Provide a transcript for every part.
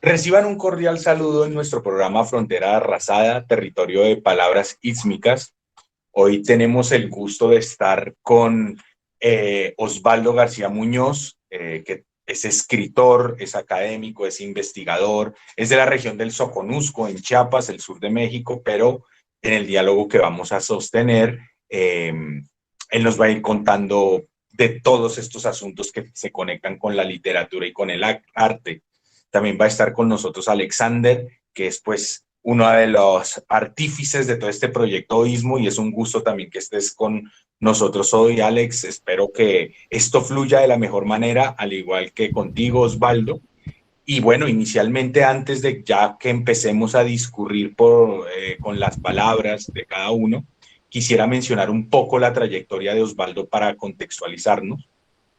Reciban un cordial saludo en nuestro programa Frontera Arrasada, territorio de palabras ísmicas. Hoy tenemos el gusto de estar con Osvaldo García Muñoz, que es escritor, es académico, es investigador, es de la región del Soconusco, en Chiapas, el sur de México, pero en el diálogo que vamos a sostener, él nos va a ir contando de todos estos asuntos que se conectan con la literatura y con el arte. También va a estar con nosotros Alexander, que es pues uno de los artífices de todo este proyecto Ismo, y es un gusto también que estés con nosotros hoy, Alex. Espero que esto fluya de la mejor manera, al igual que contigo, Osvaldo. Y bueno, inicialmente, antes de ya que empecemos a discurrir con las palabras de cada uno, quisiera mencionar un poco la trayectoria de Osvaldo para contextualizarnos.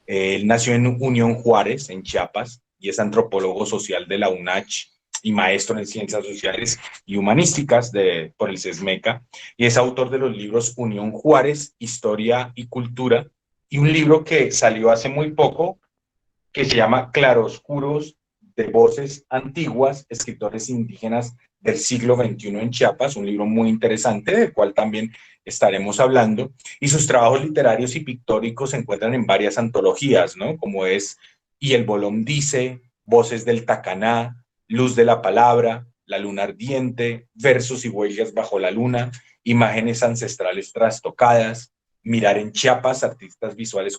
Él nació en Unión Juárez, en Chiapas, y es antropólogo social de la UNACH y maestro en ciencias sociales y humanísticas por el CESMECA, y es autor de los libros Unión Juárez, Historia y Cultura, y un libro que salió hace muy poco, que se llama Claroscuros de Voces Antiguas, Escritores Indígenas del siglo XXI en Chiapas, un libro muy interesante del cual también estaremos hablando, y sus trabajos literarios y pictóricos se encuentran en varias antologías, ¿no? Como es Y el Bolón dice, Voces del Tacaná, Luz de la Palabra, La Luna Ardiente, Versos y Huellas bajo la Luna, Imágenes Ancestrales Trastocadas, Mirar en Chiapas, Artistas Visuales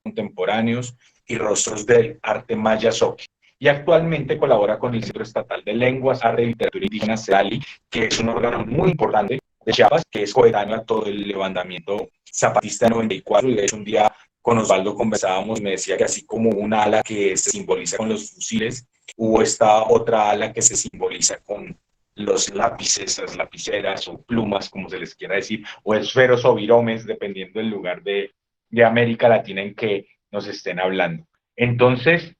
Contemporáneos y Rostros del Arte Maya Zoque. Y actualmente colabora con el Centro Estatal de Lenguas, Arte y Literatura Indígena, CEALI, que es un órgano muy importante de Chiapas, que es coetáneo a todo el levantamiento zapatista de 94. Y de hecho, un día con Osvaldo conversábamos y me decía que así como una ala que se simboliza con los fusiles, hubo esta otra ala que se simboliza con los lápices, las lapiceras o plumas, como se les quiera decir, o esferos o viromes, dependiendo del lugar de América Latina en que nos estén hablando. Entonces,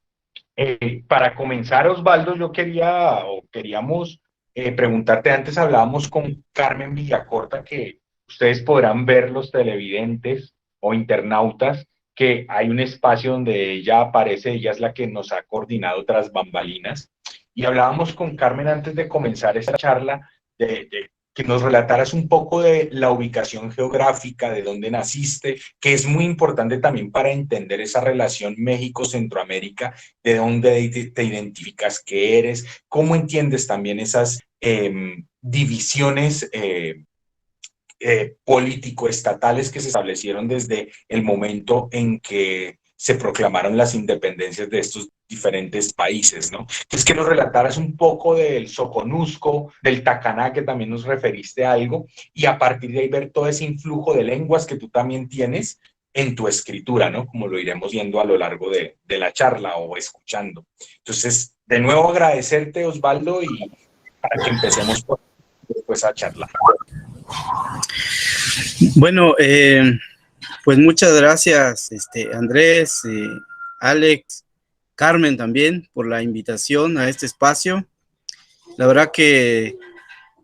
para comenzar, Osvaldo, yo queríamos preguntarte, antes hablábamos con Carmen Villacorta, que ustedes podrán ver, los televidentes o internautas, que hay un espacio donde ella aparece, ella es la que nos ha coordinado tras bambalinas, y hablábamos con Carmen antes de comenzar esta charla de que nos relataras un poco de la ubicación geográfica, de dónde naciste, que es muy importante también para entender esa relación México-Centroamérica, de dónde te identificas que eres, cómo entiendes también esas divisiones político-estatales que se establecieron desde el momento en que se proclamaron las independencias de estos diferentes países, ¿no? Entonces, que nos relataras un poco del Soconusco, del Tacaná, que también nos referiste a algo, y a partir de ahí ver todo ese influjo de lenguas que tú también tienes en tu escritura, ¿no? Como lo iremos viendo a lo largo de la charla o escuchando. Entonces, de nuevo agradecerte, Osvaldo, y para que empecemos después a charlar. Bueno, pues muchas gracias, Andrés, Alex, Carmen también, por la invitación a este espacio. La verdad que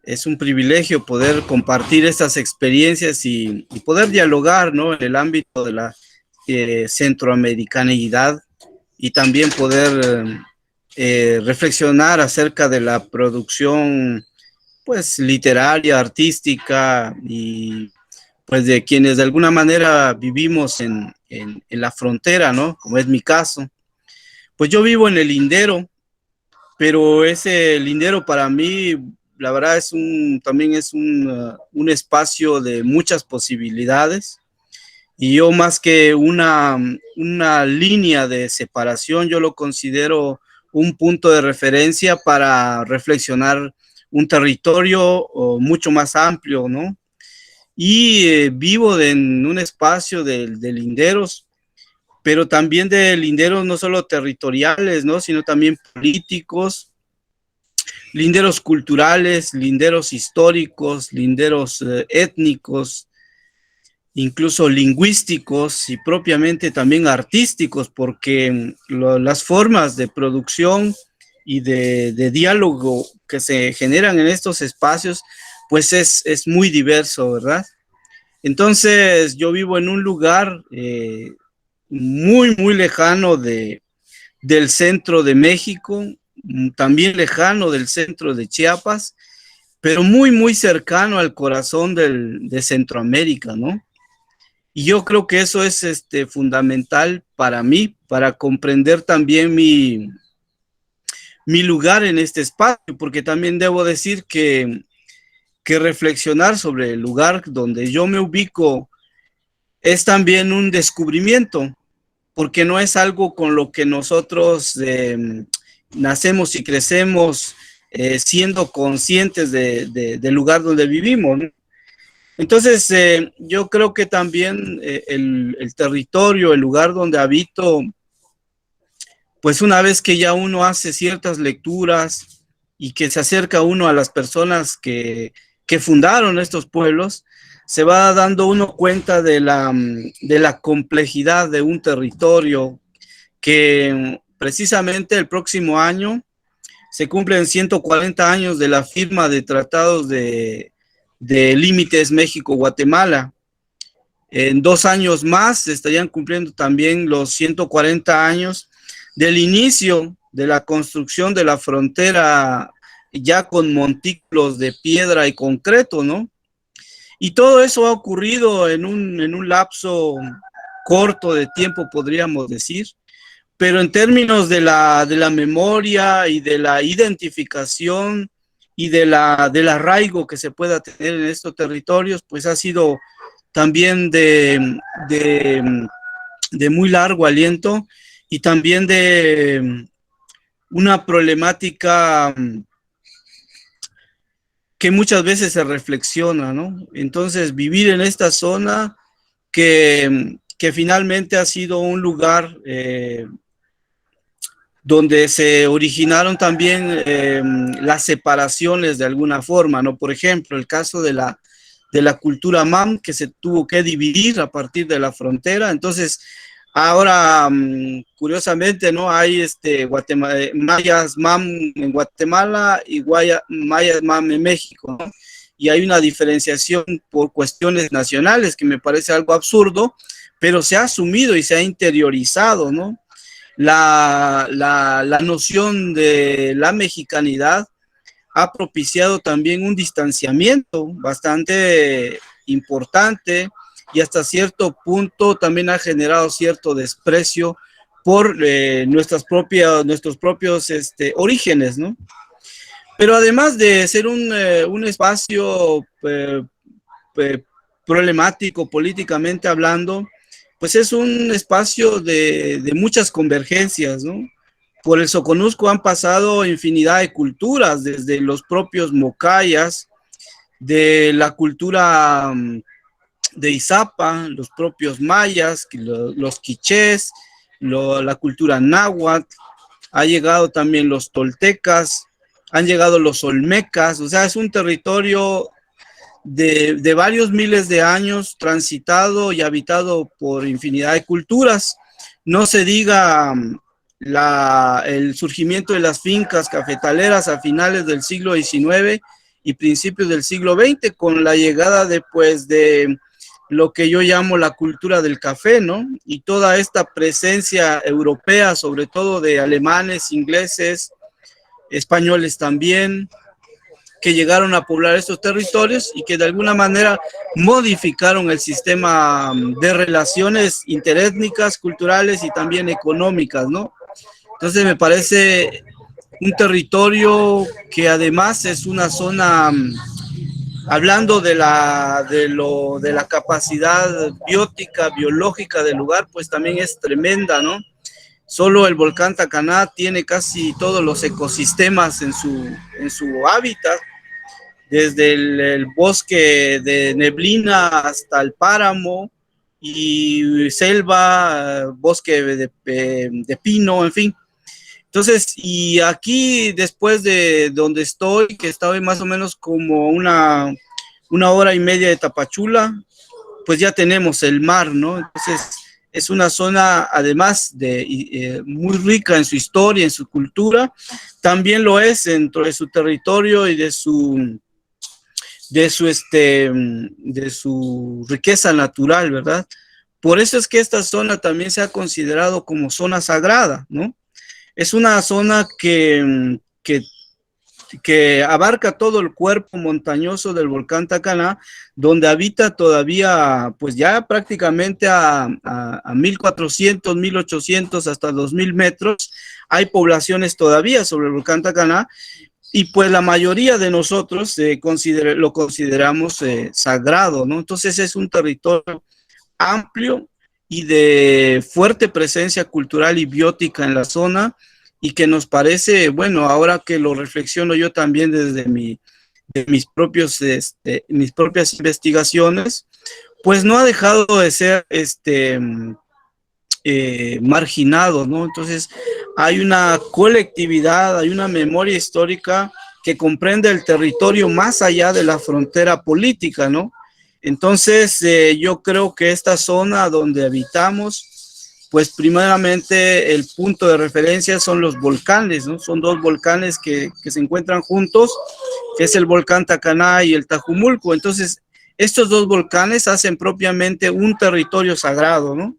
es un privilegio poder compartir estas experiencias y poder dialogar, ¿no?, en el ámbito de la centroamericanidad, y también poder reflexionar acerca de la producción, pues, literaria, artística, y pues de quienes de alguna manera vivimos en la frontera, ¿no? Como es mi caso. Pues yo vivo en el Lindero, pero ese Lindero para mí, la verdad, también es un espacio de muchas posibilidades, y yo, más que una línea de separación, yo lo considero un punto de referencia para reflexionar un territorio mucho más amplio, ¿no? Y vivo en un espacio de linderos, pero también de linderos no solo territoriales, ¿no?, sino también políticos, linderos culturales, linderos históricos, linderos étnicos, incluso lingüísticos y propiamente también artísticos, porque las formas de producción y de diálogo que se generan en estos espacios, pues es muy diverso, ¿verdad? Entonces, yo vivo en un lugar muy lejano del centro de México, también lejano del centro de Chiapas, pero muy cercano al corazón de Centroamérica, ¿no? Y yo creo que eso es fundamental para mí, para comprender también mi lugar en este espacio, porque también debo decir que reflexionar sobre el lugar donde yo me ubico es también un descubrimiento, porque no es algo con lo que nosotros nacemos y crecemos siendo conscientes del lugar donde vivimos, ¿no? Entonces, yo creo que también el territorio, el lugar donde habito, pues una vez que ya uno hace ciertas lecturas y que se acerca uno a las personas que fundaron estos pueblos, se va dando uno cuenta de la complejidad de un territorio que precisamente el próximo año se cumplen 140 años de la firma de tratados de límites México-Guatemala. En 2 años más se estarían cumpliendo también los 140 años del inicio de la construcción de la frontera ya con montículos de piedra y concreto, ¿no? Y todo eso ha ocurrido en un lapso corto de tiempo, podríamos decir, pero en términos de la memoria y de la identificación y del arraigo que se pueda tener en estos territorios, pues ha sido también de muy largo aliento y también de una problemática que muchas veces se reflexiona, ¿no? Entonces, vivir en esta zona que finalmente ha sido un lugar donde se originaron también las separaciones de alguna forma, ¿no? Por ejemplo, el caso de la cultura MAM, que se tuvo que dividir a partir de la frontera. Entonces, ahora, curiosamente, ¿no? Hay mayas MAM en Guatemala y mayas MAM en México, ¿no? Y hay una diferenciación por cuestiones nacionales que me parece algo absurdo, pero se ha asumido y se ha interiorizado, ¿no? La noción de la mexicanidad ha propiciado también un distanciamiento bastante importante y hasta cierto punto también ha generado cierto desprecio por nuestros propios orígenes, ¿no? Pero además de ser un espacio problemático políticamente hablando, pues es un espacio de muchas convergencias, ¿no? Por el Soconusco han pasado infinidad de culturas, desde los propios mocayas, de la cultura de Izapa, los propios mayas, los quichés, la cultura náhuatl, ha llegado también los toltecas, han llegado los olmecas, o sea, es un territorio de varios miles de años transitado y habitado por infinidad de culturas. No se diga el surgimiento de las fincas cafetaleras a finales del siglo XIX y principios del siglo XX, con la llegada de lo que yo llamo la cultura del café, ¿no? Y toda esta presencia europea, sobre todo de alemanes, ingleses, españoles también, que llegaron a poblar estos territorios y que de alguna manera modificaron el sistema de relaciones interétnicas, culturales y también económicas, ¿no? Entonces me parece un territorio que además es una zona, hablando de la capacidad biótica, biológica del lugar, pues también es tremenda, ¿no? Solo el volcán Tacaná tiene casi todos los ecosistemas en su hábitat, desde el bosque de neblina hasta el páramo y selva, bosque de pino, en fin. Entonces, y aquí después de donde estoy, que estoy más o menos como una hora y media de Tapachula, pues ya tenemos el mar, ¿no? Entonces, es una zona, además de muy rica en su historia, en su cultura, también lo es dentro de su territorio y de su riqueza natural, ¿verdad? por eso es que esta zona también se ha considerado como zona sagrada, ¿no? Es una zona que abarca todo el cuerpo montañoso del volcán Tacaná, donde habita todavía, pues ya prácticamente a 1400, 1800, hasta 2000 metros, hay poblaciones todavía sobre el volcán Tacaná, y pues la mayoría de nosotros lo consideramos sagrado, ¿no? Entonces es un territorio amplio y de fuerte presencia cultural y biótica en la zona, y que nos parece, bueno, ahora que lo reflexiono yo también desde mis propias investigaciones, pues no ha dejado de ser marginado, ¿no? Entonces hay una colectividad, hay una memoria histórica que comprende el territorio más allá de la frontera política, ¿no? Entonces, yo creo que esta zona donde habitamos, pues primeramente el punto de referencia son los volcanes, ¿no? Son dos volcanes que se encuentran juntos, que es el volcán Tacaná y el Tajumulco. Entonces, estos dos volcanes hacen propiamente un territorio sagrado, ¿no?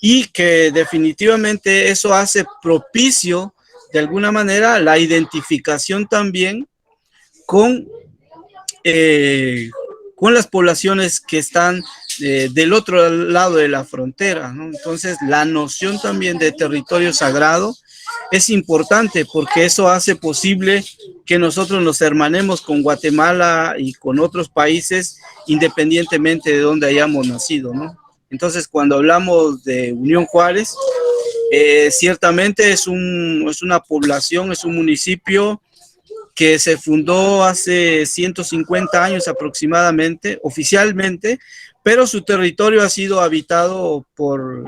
Y que definitivamente eso hace propicio, de alguna manera, la identificación también con con las poblaciones que están del otro lado de la frontera, ¿no? Entonces, la noción también de territorio sagrado es importante porque eso hace posible que nosotros nos hermanemos con Guatemala y con otros países independientemente de donde hayamos nacido, ¿no? Entonces, cuando hablamos de Unión Juárez, ciertamente es una población, es un municipio que se fundó hace 150 años aproximadamente, oficialmente, pero su territorio ha sido habitado por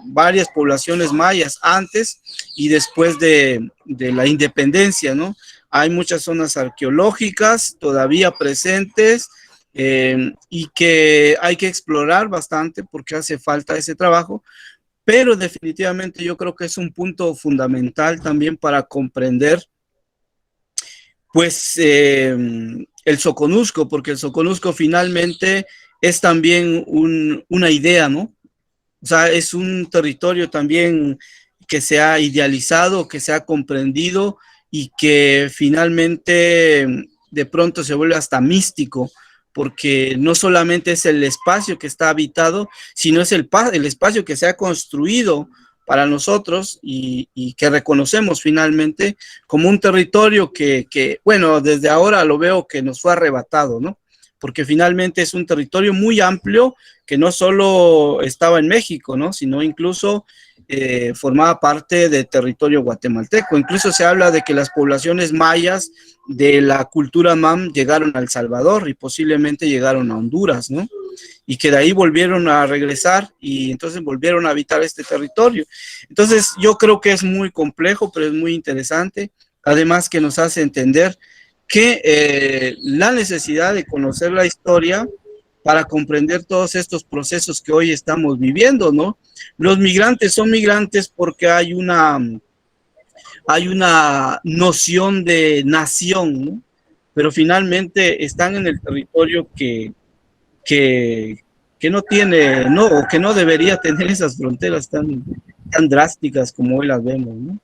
varias poblaciones mayas antes y después de la independencia, ¿no? Hay muchas zonas arqueológicas todavía presentes, y que hay que explorar bastante porque hace falta ese trabajo, pero definitivamente yo creo que es un punto fundamental también para comprender pues el Soconusco, porque el Soconusco finalmente es también una idea, ¿no? O sea, es un territorio también que se ha idealizado, que se ha comprendido y que finalmente de pronto se vuelve hasta místico, porque no solamente es el espacio que está habitado, sino es el espacio que se ha construido para nosotros y que reconocemos finalmente como un territorio que, bueno, desde ahora lo veo que nos fue arrebatado, ¿no? Porque finalmente es un territorio muy amplio que no solo estaba en México, ¿no? Sino incluso formaba parte del territorio guatemalteco. Incluso se habla de que las poblaciones mayas de la cultura MAM llegaron a El Salvador y posiblemente llegaron a Honduras, ¿no? Y que de ahí volvieron a regresar y entonces volvieron a habitar este territorio. Entonces yo creo que es muy complejo, pero es muy interesante, además que nos hace entender que la necesidad de conocer la historia para comprender todos estos procesos que hoy estamos viviendo, ¿no? Los migrantes son migrantes porque hay una noción de nación, ¿no? Pero finalmente están en el territorio que, que no tiene, no, o que no debería tener esas fronteras tan drásticas como hoy las vemos, ¿no?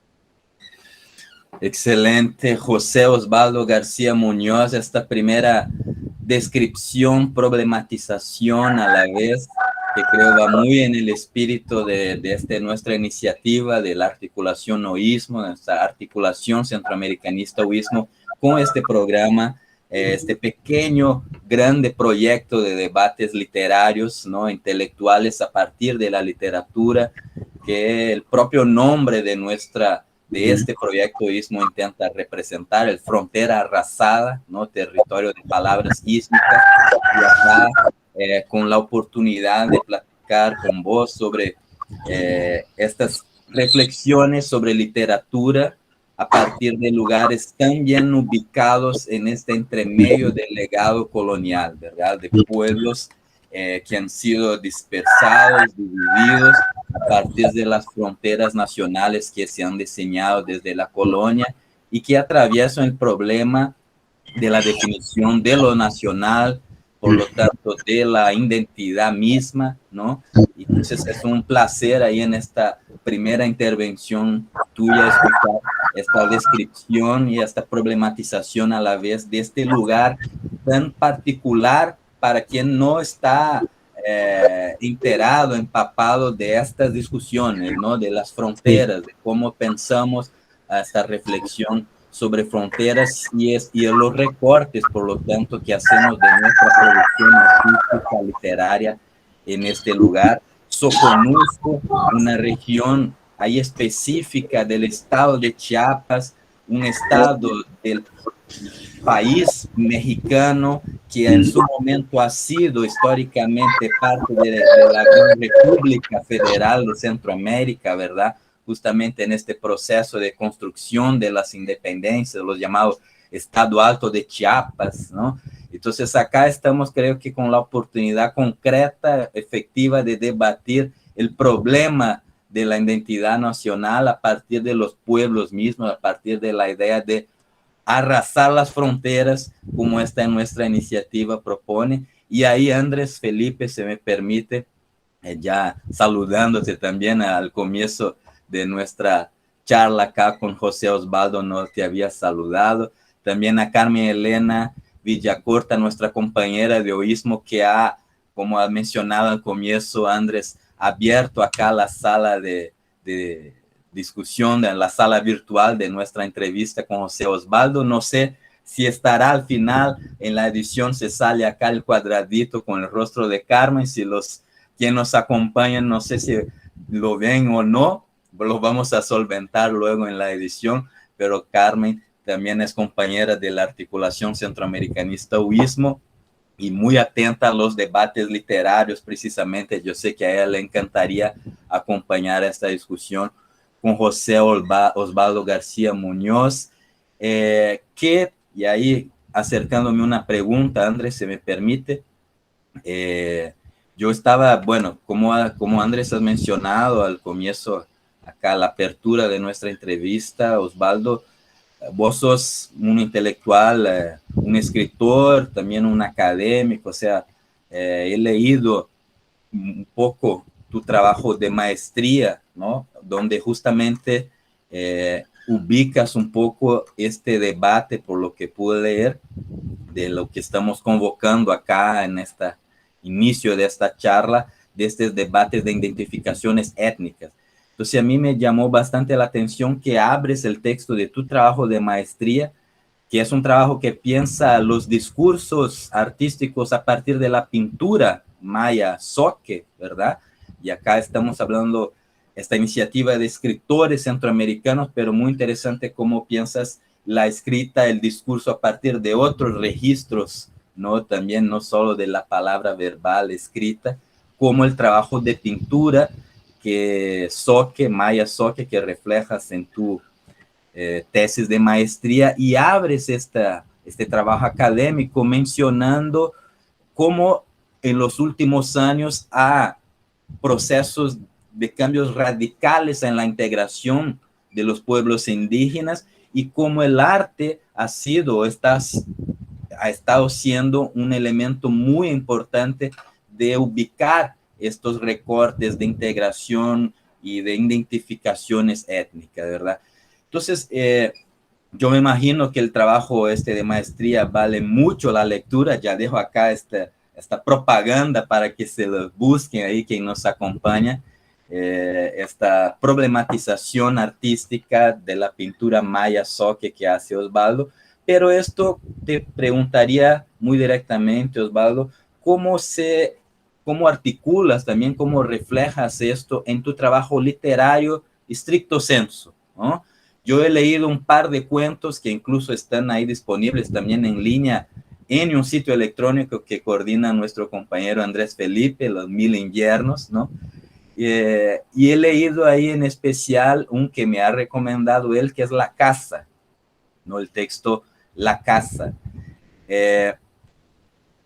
Excelente, José Osvaldo García Muñoz, esta primera descripción, problematización a la vez, que creo va muy en el espíritu de nuestra iniciativa de la articulación oísmo, nuestra articulación centroamericanista oísmo, con este programa, este pequeño, grande proyecto de debates literarios, ¿no? Intelectuales a partir de la literatura, que el propio nombre de este proyecto Istmo intenta representar, el Frontera Arrasada, ¿no? Territorio de palabras ísmicas, y acá con la oportunidad de platicar con vos sobre estas reflexiones sobre literatura a partir de lugares tan bien ubicados en este entremedio del legado colonial, ¿verdad? De pueblos que han sido dispersados, divididos a partir de las fronteras nacionales que se han diseñado desde la colonia y que atraviesan el problema de la definición de lo nacional, por lo tanto, de la identidad misma, ¿no? Entonces es un placer ahí en esta primera intervención tuya escuchar esta descripción y esta problematización a la vez de este lugar tan particular para quien no está enterado, empapado de estas discusiones, ¿no? De las fronteras, de cómo pensamos esta reflexión sobre fronteras y los recortes, por lo tanto, que hacemos de nuestra producción artística, literaria en este lugar. Soconusco, una región ahí específica del estado de Chiapas, un estado del país mexicano que en su momento ha sido históricamente parte de la Gran República Federal de Centroamérica, ¿verdad? Justamente en este proceso de construcción de las independencias, los llamados Estado Alto de Chiapas, ¿no? Entonces acá estamos, creo que con la oportunidad concreta, efectiva de debatir el problema de la identidad nacional a partir de los pueblos mismos, a partir de la idea de arrasar las fronteras, como esta nuestra iniciativa propone. Y ahí, Andrés Felipe, se me permite, ya saludándote también al comienzo de nuestra charla acá con José Osvaldo, no te había saludado. También a Carmen Elena Villacorta, nuestra compañera de oísmo, que ha, como ha mencionado al comienzo, Andrés, abierto acá la sala de discusión, en la sala virtual de nuestra entrevista con José Osvaldo. No sé si estará al final, en la edición se sale acá el cuadradito con el rostro de Carmen, si quienes nos acompañan, no sé si lo ven o no, lo vamos a solventar luego en la edición, pero Carmen también es compañera de la articulación centroamericanista UISMO y muy atenta a los debates literarios precisamente. Yo sé que a ella le encantaría acompañar esta discusión con José Osvaldo García Muñoz, y ahí acercándome una pregunta, Andrés, se me permite. Yo estaba, bueno, como Andrés has mencionado al comienzo, acá la apertura de nuestra entrevista, Osvaldo, vos sos un intelectual, un escritor, también un académico, o sea, he leído un poco tu trabajo de maestría, ¿no? Donde justamente ubicas un poco este debate, por lo que pude leer, de lo que estamos convocando acá en este inicio de esta charla, de estos debates de identificaciones étnicas. Entonces a mí me llamó bastante la atención que abres el texto de tu trabajo de maestría, que es un trabajo que piensa los discursos artísticos a partir de la pintura maya zoque, ¿verdad? Y acá estamos hablando esta iniciativa de escritores centroamericanos, pero muy interesante cómo piensas la escrita, el discurso a partir de otros registros, ¿no? También no solo de la palabra verbal escrita, como el trabajo de pintura que zoque, maya zoque, que reflejas en tu tesis de maestría, y abres este trabajo académico mencionando cómo en los últimos años hay procesos de cambios radicales en la integración de los pueblos indígenas y cómo el arte ha estado siendo un elemento muy importante de ubicar estos recortes de integración y de identificaciones étnicas, ¿verdad? Entonces, yo me imagino que el trabajo de maestría vale mucho la lectura. Ya dejo acá esta propaganda para que se lo busquen ahí quien nos acompaña. Esta problematización artística de la pintura maya zoque que hace Osvaldo. Pero esto te preguntaría muy directamente, Osvaldo, ¿cómo articulas también, cómo reflejas esto en tu trabajo literario estricto sensu, ¿no? Yo he leído un par de cuentos que incluso están ahí disponibles también en línea en un sitio electrónico que coordina nuestro compañero Andrés Felipe, Los Mil Inviernos, ¿no? Y he leído ahí en especial un que me ha recomendado él, que es La Casa, ¿no? El texto La Casa,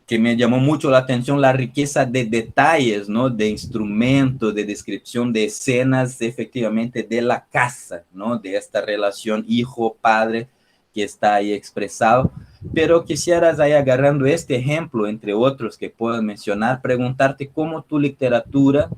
que me llamó mucho la atención la riqueza de detalles, ¿no? De instrumentos, de descripción de escenas, efectivamente, de la casa, ¿no? De esta relación hijo-padre que está ahí expresado. Pero quisieras ahí, agarrando este ejemplo, entre otros que puedo mencionar, preguntarte cómo tu literatura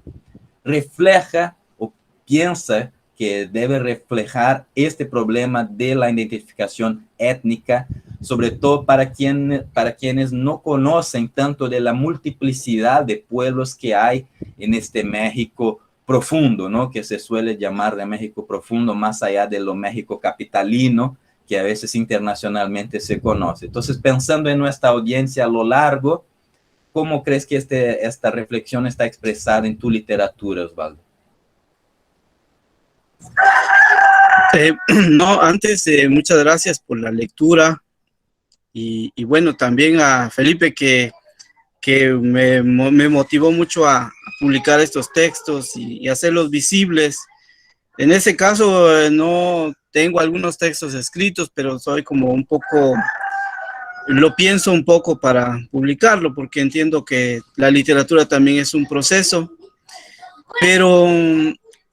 refleja o piensa que debe reflejar este problema de la identificación étnica, sobre todo para quienes no conocen tanto de la multiplicidad de pueblos que hay en este México profundo, ¿no? Que se suele llamar de México profundo, más allá de lo México capitalino, que a veces internacionalmente se conoce. Entonces, pensando en nuestra audiencia a lo largo, ¿cómo crees que esta reflexión está expresada en tu literatura, Osvaldo? No, antes, muchas gracias por la lectura y bueno, también a Felipe que me motivó mucho a publicar estos textos y hacerlos visibles. En ese caso, no tengo algunos textos escritos, pero soy como un poco, lo pienso un poco para publicarlo, porque entiendo que la literatura también es un proceso. Pero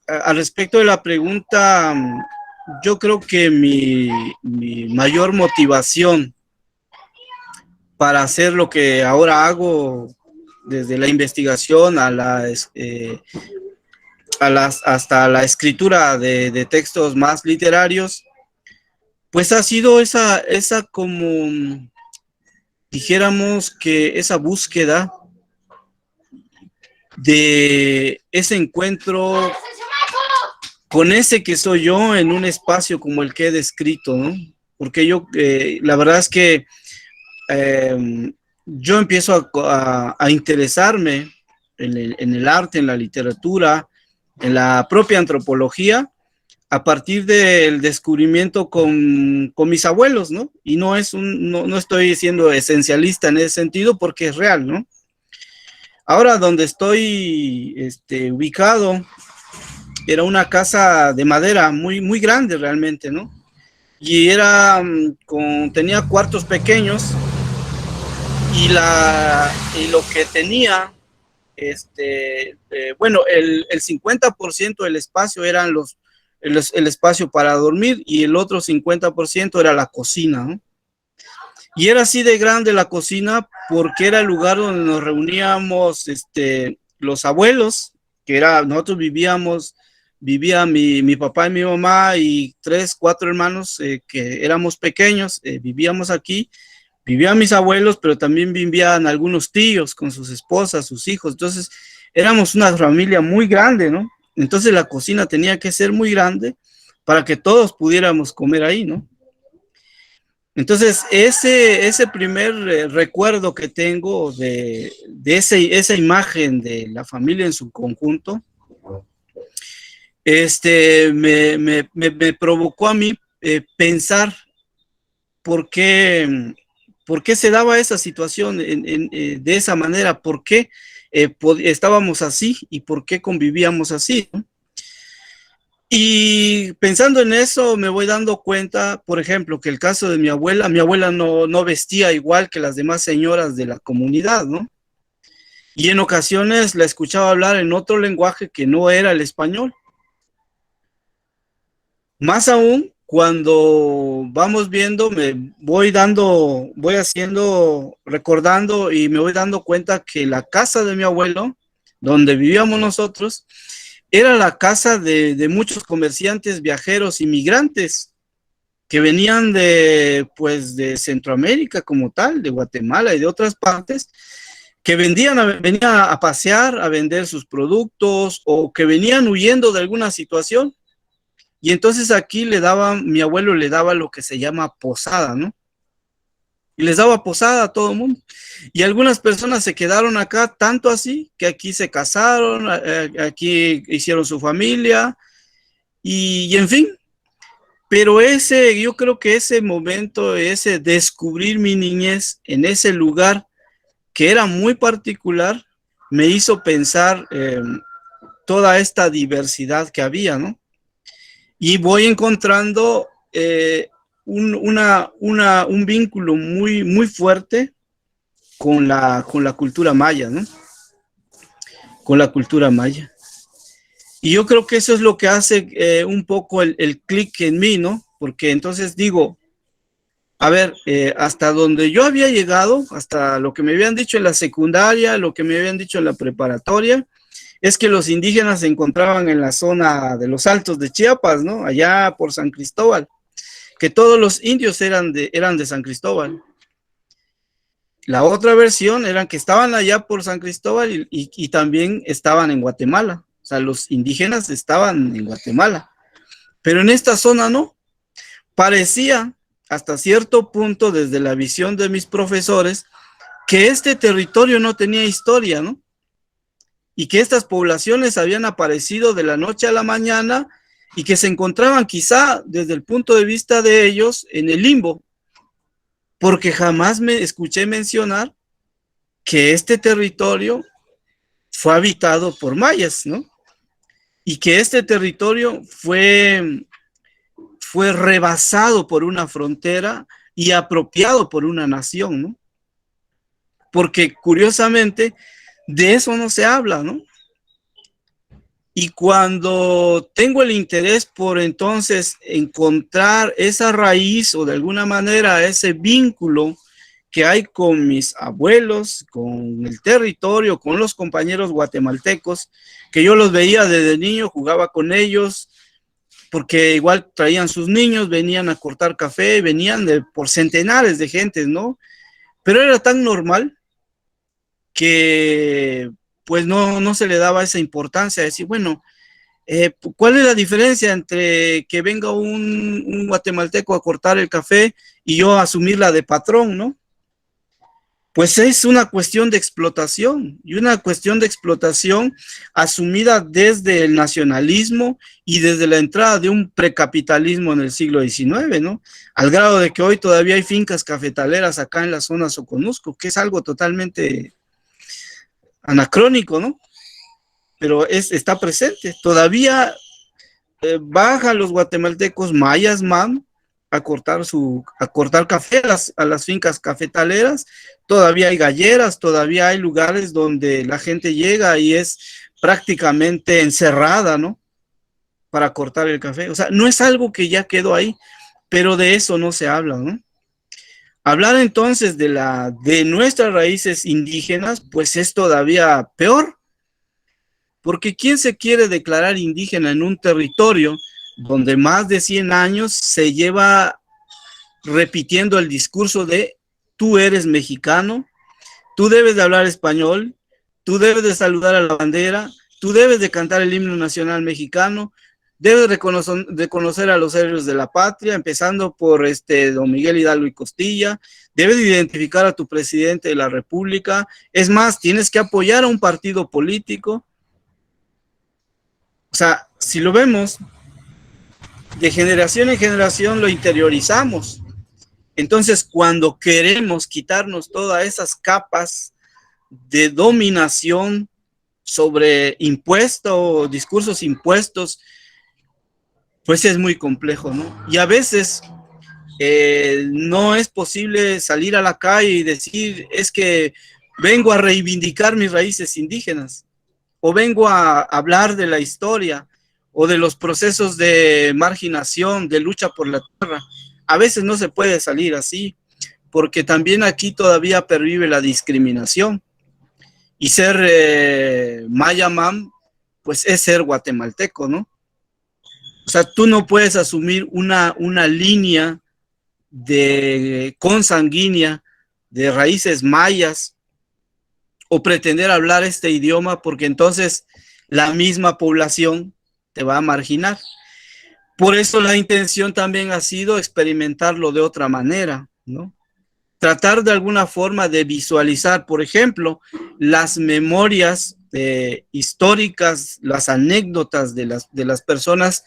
al respecto de la pregunta, yo creo que mi mayor motivación para hacer lo que ahora hago, desde la investigación hasta la escritura de textos más literarios, pues ha sido esa como, dijéramos que esa búsqueda de ese encuentro con ese que soy yo en un espacio como el que he descrito, ¿no? Porque yo, la verdad es que yo empiezo a interesarme en el arte, en la literatura, en la propia antropología, a partir del descubrimiento con mis abuelos, ¿no? Y no estoy siendo esencialista en ese sentido porque es real, ¿no? Ahora donde estoy ubicado era una casa de madera muy, muy grande realmente, ¿no? Y tenía cuartos pequeños y lo que tenía, bueno, el 50% del espacio eran el espacio para dormir y el otro 50% era la cocina, ¿no? Y era así de grande la cocina porque era el lugar donde nos reuníamos los abuelos, nosotros vivía mi papá y mi mamá y 3, 4 hermanos que éramos pequeños, vivíamos aquí, vivían mis abuelos, pero también vivían algunos tíos con sus esposas, sus hijos, entonces éramos una familia muy grande, ¿no? Entonces la cocina tenía que ser muy grande para que todos pudiéramos comer ahí, ¿no? Entonces, ese primer recuerdo que tengo de esa imagen de la familia en su conjunto, me provocó a mí pensar por qué se daba esa situación de esa manera, por qué estábamos así y por qué convivíamos así, ¿no? Y pensando en eso me voy dando cuenta, por ejemplo, que el caso de mi abuela no vestía igual que las demás señoras de la comunidad, ¿no? Y en ocasiones la escuchaba hablar en otro lenguaje que no era el español. Más aún, cuando vamos viendo, recordando y me voy dando cuenta que la casa de mi abuelo, donde vivíamos nosotros, era la casa de muchos comerciantes, viajeros, inmigrantes, que venían de Centroamérica como tal, de Guatemala y de otras partes, que venían a pasear, a vender sus productos, o que venían huyendo de alguna situación. Y entonces aquí mi abuelo le daba lo que se llama posada, ¿no? Y les daba posada a todo el mundo. Y algunas personas se quedaron acá tanto así que aquí se casaron, aquí hicieron su familia y en fin. Pero yo creo que ese momento, ese descubrir mi niñez en ese lugar que era muy particular, me hizo pensar toda esta diversidad que había, ¿no? Y voy encontrando un vínculo muy, muy fuerte con la cultura maya, ¿no? Con la cultura maya. Y yo creo que eso es lo que hace un poco el clic en mí, ¿no? Porque entonces digo, a ver, hasta donde yo había llegado, hasta lo que me habían dicho en la secundaria, lo que me habían dicho en la preparatoria, es que los indígenas se encontraban en la zona de los Altos de Chiapas, ¿no? Allá por San Cristóbal, que todos los indios eran de San Cristóbal. La otra versión era que estaban allá por San Cristóbal y también estaban en Guatemala. O sea, los indígenas estaban en Guatemala. Pero en esta zona no. Parecía, hasta cierto punto, desde la visión de mis profesores, que este territorio no tenía historia, ¿no? Y que estas poblaciones habían aparecido de la noche a la mañana y que se encontraban quizá desde el punto de vista de ellos en el limbo, porque jamás me escuché mencionar que este territorio fue habitado por mayas, ¿no? Y que este territorio fue rebasado por una frontera y apropiado por una nación, ¿no? Porque curiosamente de eso no se habla, ¿no? Y cuando tengo el interés por entonces encontrar esa raíz o de alguna manera ese vínculo que hay con mis abuelos, con el territorio, con los compañeros guatemaltecos, que yo los veía desde niño, jugaba con ellos, porque igual traían sus niños, venían a cortar café, venían por centenares de gentes, ¿no? Pero era tan normal que pues no se le daba esa importancia, decir, bueno, ¿cuál es la diferencia entre que venga un guatemalteco a cortar el café y yo asumir la de patrón, ¿no? Pues es una cuestión de explotación, y una cuestión de explotación asumida desde el nacionalismo y desde la entrada de un precapitalismo en el siglo XIX, ¿no? Al grado de que hoy todavía hay fincas cafetaleras acá en la zona Soconusco, que es algo totalmente anacrónico, ¿no? Pero está presente. Todavía bajan los guatemaltecos mayas, a cortar café a las fincas cafetaleras. Todavía hay galleras, todavía hay lugares donde la gente llega y es prácticamente encerrada, ¿no? Para cortar el café. O sea, no es algo que ya quedó ahí, pero de eso no se habla, ¿no? Hablar entonces de nuestras raíces indígenas, pues es todavía peor, porque ¿quién se quiere declarar indígena en un territorio donde más de 100 años se lleva repitiendo el discurso de tú eres mexicano, tú debes de hablar español, tú debes de saludar a la bandera, tú debes de cantar el himno nacional mexicano, debes de conocer a los héroes de la patria, empezando por don Miguel Hidalgo y Costilla, debes de identificar a tu presidente de la República, es más, tienes que apoyar a un partido político. O sea, si lo vemos, de generación en generación lo interiorizamos. Entonces, cuando queremos quitarnos todas esas capas de dominación sobre impuestos, discursos impuestos, pues es muy complejo, ¿no? Y a veces no es posible salir a la calle y decir, es que vengo a reivindicar mis raíces indígenas, o vengo a hablar de la historia, o de los procesos de marginación, de lucha por la tierra. A veces no se puede salir así, porque también aquí todavía pervive la discriminación. Y ser Mayamam, pues es ser guatemalteco, ¿no? O sea, tú no puedes asumir una línea consanguínea de raíces mayas o pretender hablar este idioma, porque entonces la misma población te va a marginar. Por eso la intención también ha sido experimentarlo de otra manera, ¿no? Tratar de alguna forma de visualizar, por ejemplo, las memorias históricas, las anécdotas de las personas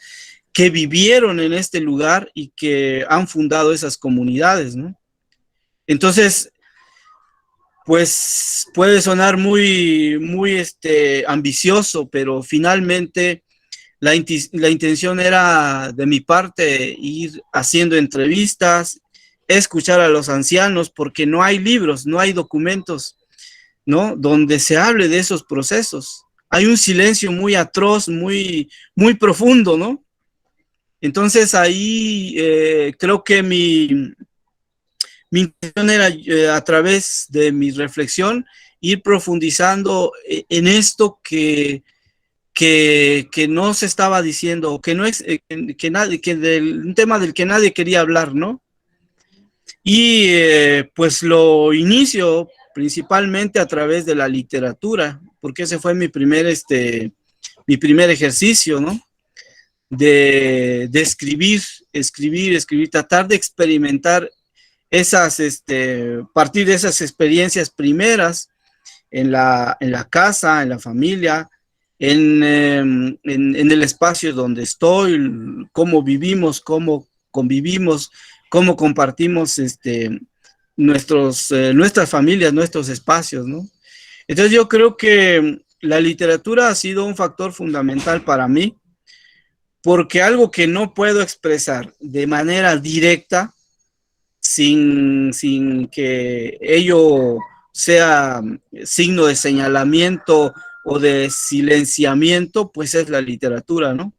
que vivieron en este lugar y que han fundado esas comunidades, ¿no? Entonces, pues puede sonar muy ambicioso, pero finalmente la intención era de mi parte ir haciendo entrevistas, escuchar a los ancianos, porque no hay libros, no hay documentos, ¿no? Donde se hable de esos procesos. Hay un silencio muy atroz, muy profundo, ¿no? Entonces ahí creo que mi intención era a través de mi reflexión ir profundizando en esto que que no se estaba diciendo, que no es, un tema del que nadie quería hablar, ¿no? Y pues lo inicio principalmente a través de la literatura, porque ese fue mi primer ejercicio, ¿no? De escribir, tratar de experimentar partir de esas experiencias primeras en la casa, en la familia, en el espacio donde estoy, cómo vivimos, cómo convivimos, cómo compartimos nuestras familias, nuestros espacios, ¿no? Entonces yo creo que la literatura ha sido un factor fundamental para mí, porque algo que no puedo expresar de manera directa, sin que ello sea signo de señalamiento o de silenciamiento, pues es la literatura, ¿no?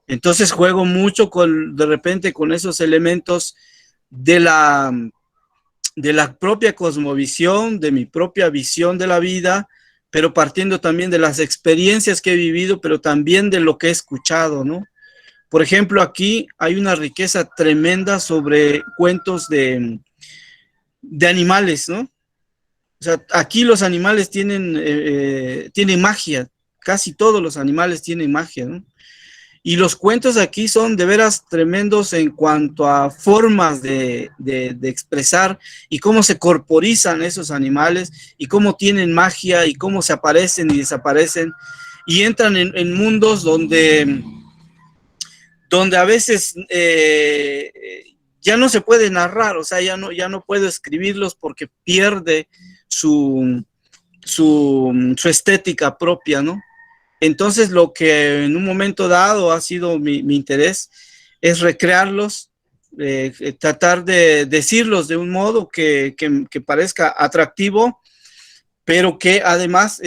Entonces juego mucho de repente con esos elementos de la propia cosmovisión, de mi propia visión de la vida, pero partiendo también de las experiencias que he vivido, pero también de lo que he escuchado, ¿no? Por ejemplo, aquí hay una riqueza tremenda sobre cuentos de animales, ¿no? O sea, aquí los animales tienen magia, casi todos los animales tienen magia, ¿no? Y los cuentos aquí son de veras tremendos en cuanto a formas de expresar y cómo se corporizan esos animales y cómo tienen magia y cómo se aparecen y desaparecen y entran en mundos donde a veces ya no se puede narrar, o sea, ya no puedo escribirlos porque pierde su estética propia, ¿no? Entonces, lo que en un momento dado ha sido mi interés es recrearlos, tratar de decirlos de un modo que parezca atractivo, pero que además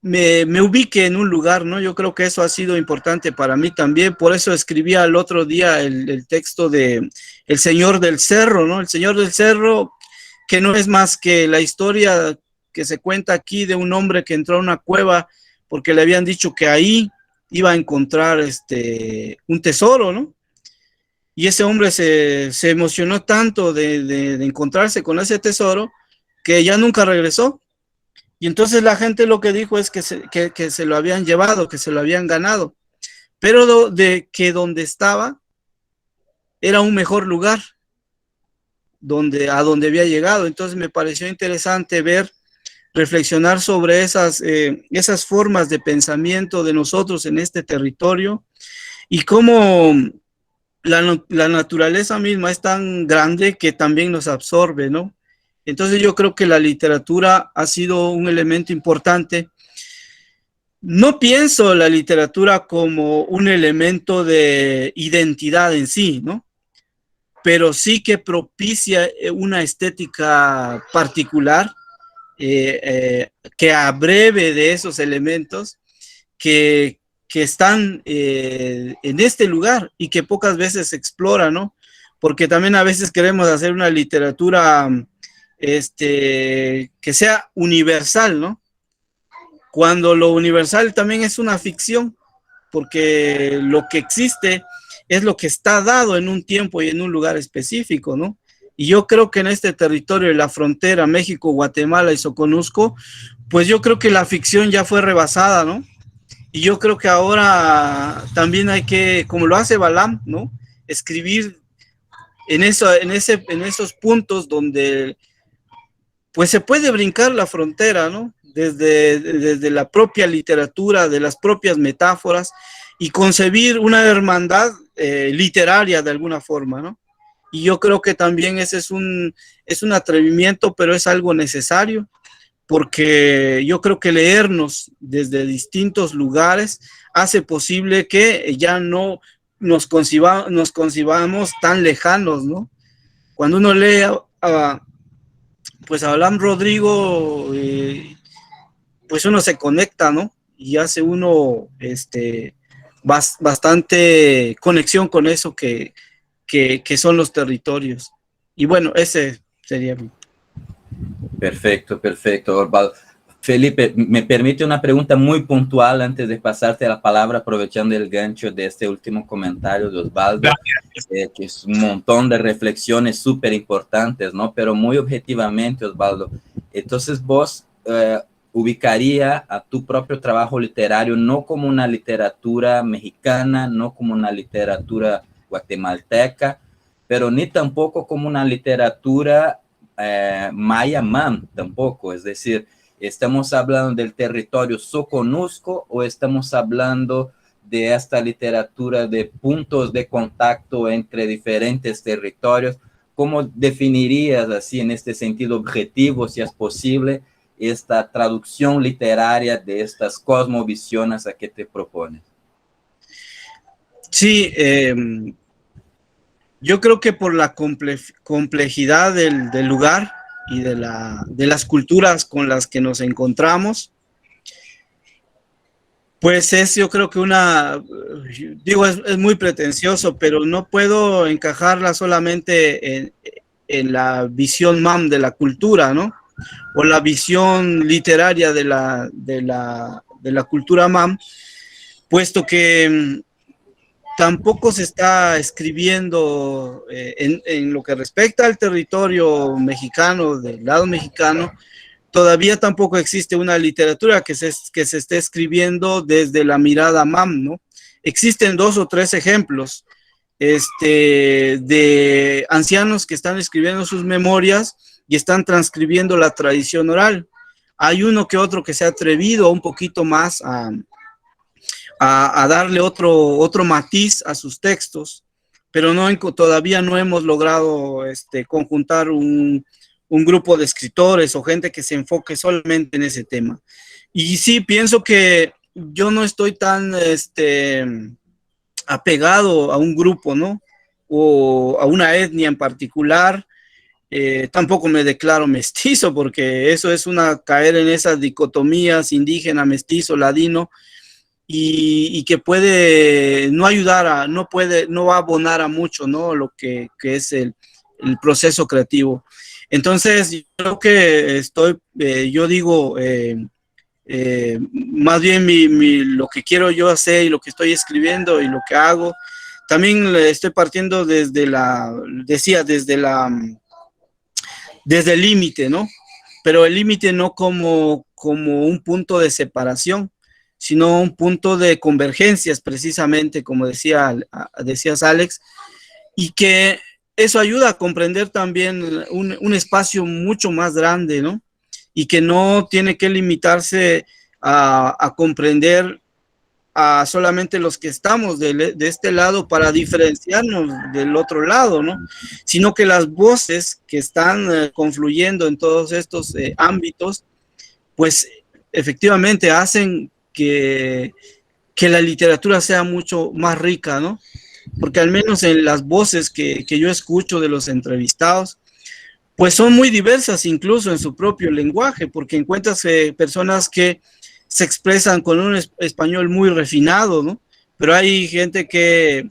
me ubique en un lugar, ¿no? Yo creo que eso ha sido importante para mí también, por eso escribí al otro día el texto de El Señor del Cerro, ¿no? El Señor del Cerro, que no es más que la historia que se cuenta aquí de un hombre que entró a una cueva porque le habían dicho que ahí iba a encontrar un tesoro, ¿no? Y ese hombre se emocionó tanto de encontrarse con ese tesoro que ya nunca regresó. Y entonces la gente lo que dijo es que se lo habían llevado, que se lo habían ganado, pero que donde estaba era un mejor lugar a donde había llegado. Entonces me pareció interesante reflexionar sobre esas formas de pensamiento de nosotros en este territorio y cómo la naturaleza misma es tan grande que también nos absorbe, ¿no? Entonces yo creo que la literatura ha sido un elemento importante. No pienso la literatura como un elemento de identidad en sí, ¿no? Pero sí que propicia una estética particular, que abreve de esos elementos que están en este lugar y que pocas veces se explora, ¿no? Porque también a veces queremos hacer una literatura que sea universal, ¿no? Cuando lo universal también es una ficción, porque lo que existe es lo que está dado en un tiempo y en un lugar específico, ¿no? Y yo creo que en este territorio de la frontera México, Guatemala y Soconusco, pues yo creo que la ficción ya fue rebasada, ¿no? Y yo creo que ahora también hay que, como lo hace Balam, ¿no? Escribir en esos puntos donde pues se puede brincar la frontera, ¿no? Desde la propia literatura, de las propias metáforas y concebir una hermandad literaria de alguna forma, ¿no? Y yo creo que también ese es un atrevimiento, pero es algo necesario, porque yo creo que leernos desde distintos lugares hace posible que ya no nos concibamos tan lejanos, ¿no? Cuando uno lee pues a Abraham Rodrigo, pues uno se conecta, ¿no? Y hace uno bastante conexión con eso que son los territorios. Y bueno, ese sería mi... Perfecto, perfecto, Osvaldo. Felipe, me permite una pregunta muy puntual antes de pasarte la palabra, aprovechando el gancho de este último comentario de Osvaldo, que es un montón de reflexiones súper importantes, ¿no? Pero muy objetivamente, Osvaldo, entonces vos ubicaría a tu propio trabajo literario no como una literatura mexicana, no como una literatura guatemalteca, pero ni tampoco como una literatura maya mam, tampoco, es decir, ¿estamos hablando del territorio soconusco o estamos hablando de esta literatura de puntos de contacto entre diferentes territorios? ¿Cómo definirías así en este sentido objetivo, si es posible, esta traducción literaria de estas cosmovisiones a que te propones? Sí, yo creo que por la complejidad del lugar y de las culturas con las que nos encontramos, pues yo creo que es muy pretencioso, pero no puedo encajarla solamente en la visión MAM de la cultura, ¿no? O la visión literaria de la cultura MAM, puesto que tampoco se está escribiendo en lo que respecta al territorio mexicano, del lado mexicano. Todavía tampoco existe una literatura que se esté escribiendo desde la mirada MAM, ¿no? Existen 2 o 3 ejemplos de ancianos que están escribiendo sus memorias y están transcribiendo la tradición oral. Hay uno que otro que se ha atrevido un poquito más a darle otro matiz a sus textos, pero todavía no hemos logrado conjuntar un grupo de escritores o gente que se enfoque solamente en ese tema. Y sí, pienso que yo no estoy tan apegado a un grupo, ¿no? O a una etnia en particular. Tampoco me declaro mestizo, porque eso es caer en esas dicotomías indígena, mestizo, ladino, y que puede no ayudar no va a abonar a mucho, ¿no? Lo que es el proceso creativo. Entonces, yo creo que yo digo, más bien lo que quiero yo hacer y lo que estoy escribiendo y lo que hago, también estoy partiendo desde el límite, ¿no? Pero el límite no como un punto de separación, sino un punto de convergencias, precisamente, como decías, Alex, y que eso ayuda a comprender también un espacio mucho más grande, ¿no? Y que no tiene que limitarse a comprender a solamente los que estamos de este lado para diferenciarnos del otro lado, ¿no? Sino que las voces que están confluyendo en todos estos ámbitos, pues efectivamente hacen que la literatura sea mucho más rica, ¿no? Porque al menos en las voces que yo escucho de los entrevistados, pues son muy diversas incluso en su propio lenguaje, porque encuentras personas que se expresan con un español muy refinado, ¿no? Pero hay gente que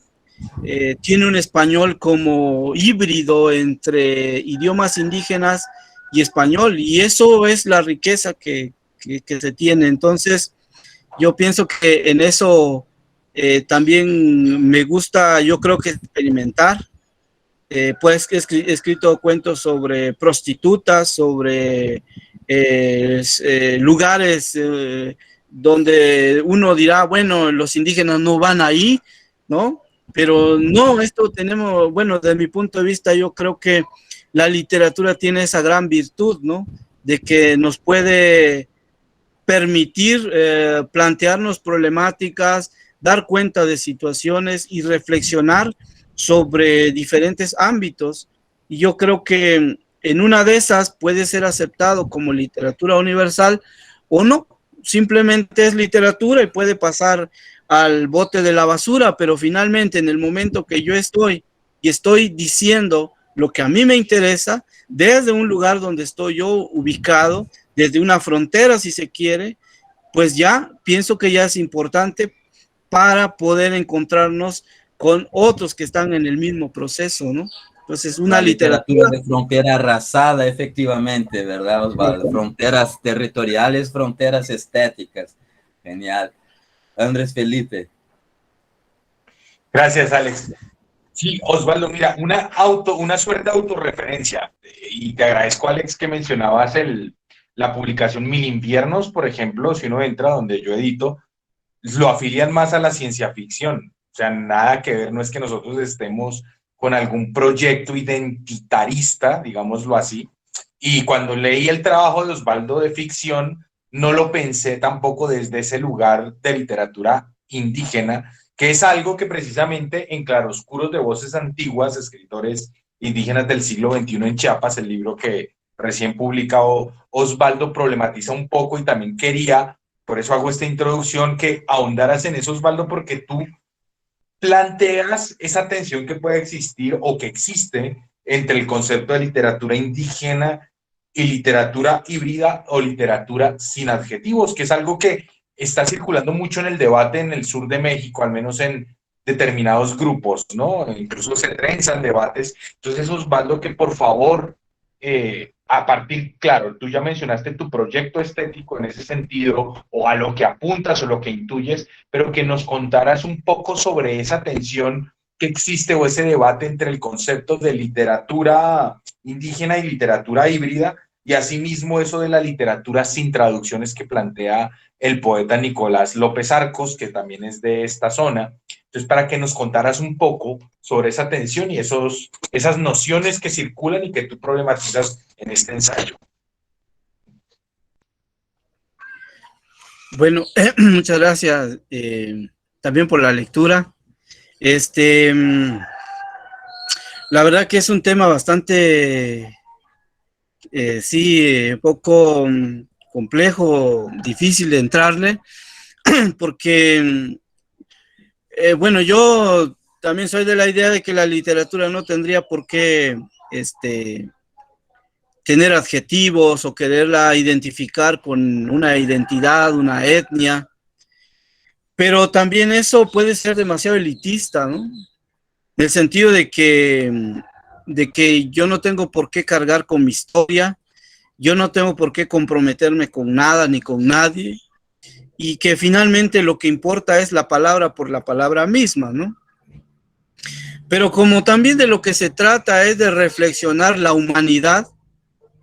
tiene un español como híbrido entre idiomas indígenas y español, y eso es la riqueza que se tiene. Entonces, yo pienso que en eso también me gusta, yo creo que experimentar. Pues he escrito cuentos sobre prostitutas, sobre lugares donde uno dirá, bueno, los indígenas no van ahí, ¿no? Pero no, bueno, desde mi punto de vista, yo creo que la literatura tiene esa gran virtud, ¿no? De que nos puede permitir plantearnos problemáticas, dar cuenta de situaciones y reflexionar sobre diferentes ámbitos. Y yo creo que en una de esas puede ser aceptado como literatura universal o no, simplemente es literatura y puede pasar al bote de la basura, pero finalmente en el momento que yo estoy diciendo lo que a mí me interesa, desde un lugar donde estoy yo ubicado, desde una frontera si se quiere, pues ya pienso que ya es importante para poder encontrarnos con otros que están en el mismo proceso, ¿no? Entonces, una La literatura literatura de frontera arrasada, efectivamente, ¿verdad, Osvaldo? Fronteras territoriales, fronteras estéticas. Genial. Andrés Felipe. Gracias, Alex. Sí, Osvaldo, mira, una suerte de autorreferencia. Y te agradezco, Alex, que mencionabas la publicación Mil Inviernos, por ejemplo, si uno entra donde yo edito, lo afilian más a la ciencia ficción. O sea, nada que ver, no es que nosotros estemos con algún proyecto identitarista, digámoslo así. Y cuando leí el trabajo de Osvaldo de ficción, no lo pensé tampoco desde ese lugar de literatura indígena, que es algo que precisamente en Claroscuros de Voces Antiguas, escritores indígenas del siglo XXI en Chiapas, el libro que recién publicado Osvaldo, problematiza un poco, y también quería, por eso hago esta introducción, que ahondaras en eso, Osvaldo, porque tú planteas esa tensión que puede existir o que existe entre el concepto de literatura indígena y literatura híbrida o literatura sin adjetivos, que es algo que está circulando mucho en el debate en el sur de México, al menos en determinados grupos, ¿no? Incluso se trenzan debates. Entonces, Osvaldo, que por favor, a partir, claro, tú ya mencionaste tu proyecto estético en ese sentido, o a lo que apuntas o lo que intuyes, pero que nos contaras un poco sobre esa tensión que existe o ese debate entre el concepto de literatura indígena y literatura híbrida, y asimismo eso de la literatura sin traducciones que plantea el poeta Nicolás López Arcos, que también es de esta zona. Entonces, para que nos contaras un poco sobre esa tensión y esas nociones que circulan y que tú problematizas en este ensayo. Bueno, muchas gracias también por la lectura. La verdad que es un tema bastante, sí, un poco complejo, difícil de entrarle, porque, bueno, yo también soy de la idea de que la literatura no tendría por qué, tener adjetivos o quererla identificar con una identidad, una etnia, pero también eso puede ser demasiado elitista, ¿no? En el sentido de que yo no tengo por qué cargar con mi historia, yo no tengo por qué comprometerme con nada ni con nadie, y que finalmente lo que importa es la palabra por la palabra misma, ¿no? Pero como también de lo que se trata es de reflexionar la humanidad,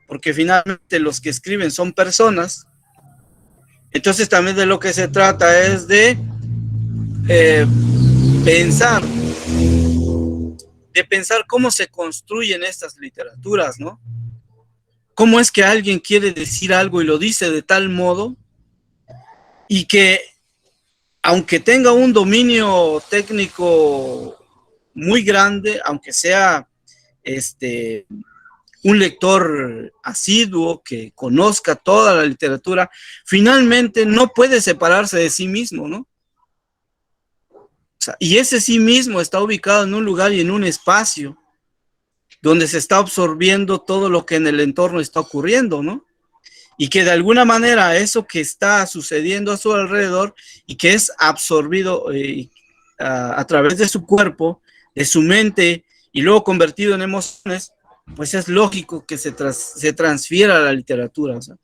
porque finalmente los que escriben son personas, entonces también de lo que se trata es de pensar cómo se construyen estas literaturas, ¿no? Cómo es que alguien quiere decir algo y lo dice de tal modo, y que aunque tenga un dominio técnico muy grande, aunque sea un lector asiduo que conozca toda la literatura, finalmente no puede separarse de sí mismo, ¿no? O sea, y ese sí mismo está ubicado en un lugar y en un espacio donde se está absorbiendo todo lo que en el entorno está ocurriendo, ¿no? Y que de alguna manera eso que está sucediendo a su alrededor y que es absorbido a través de su cuerpo, de su mente y luego convertido en emociones, pues es lógico que se transfiera a la literatura. O sea,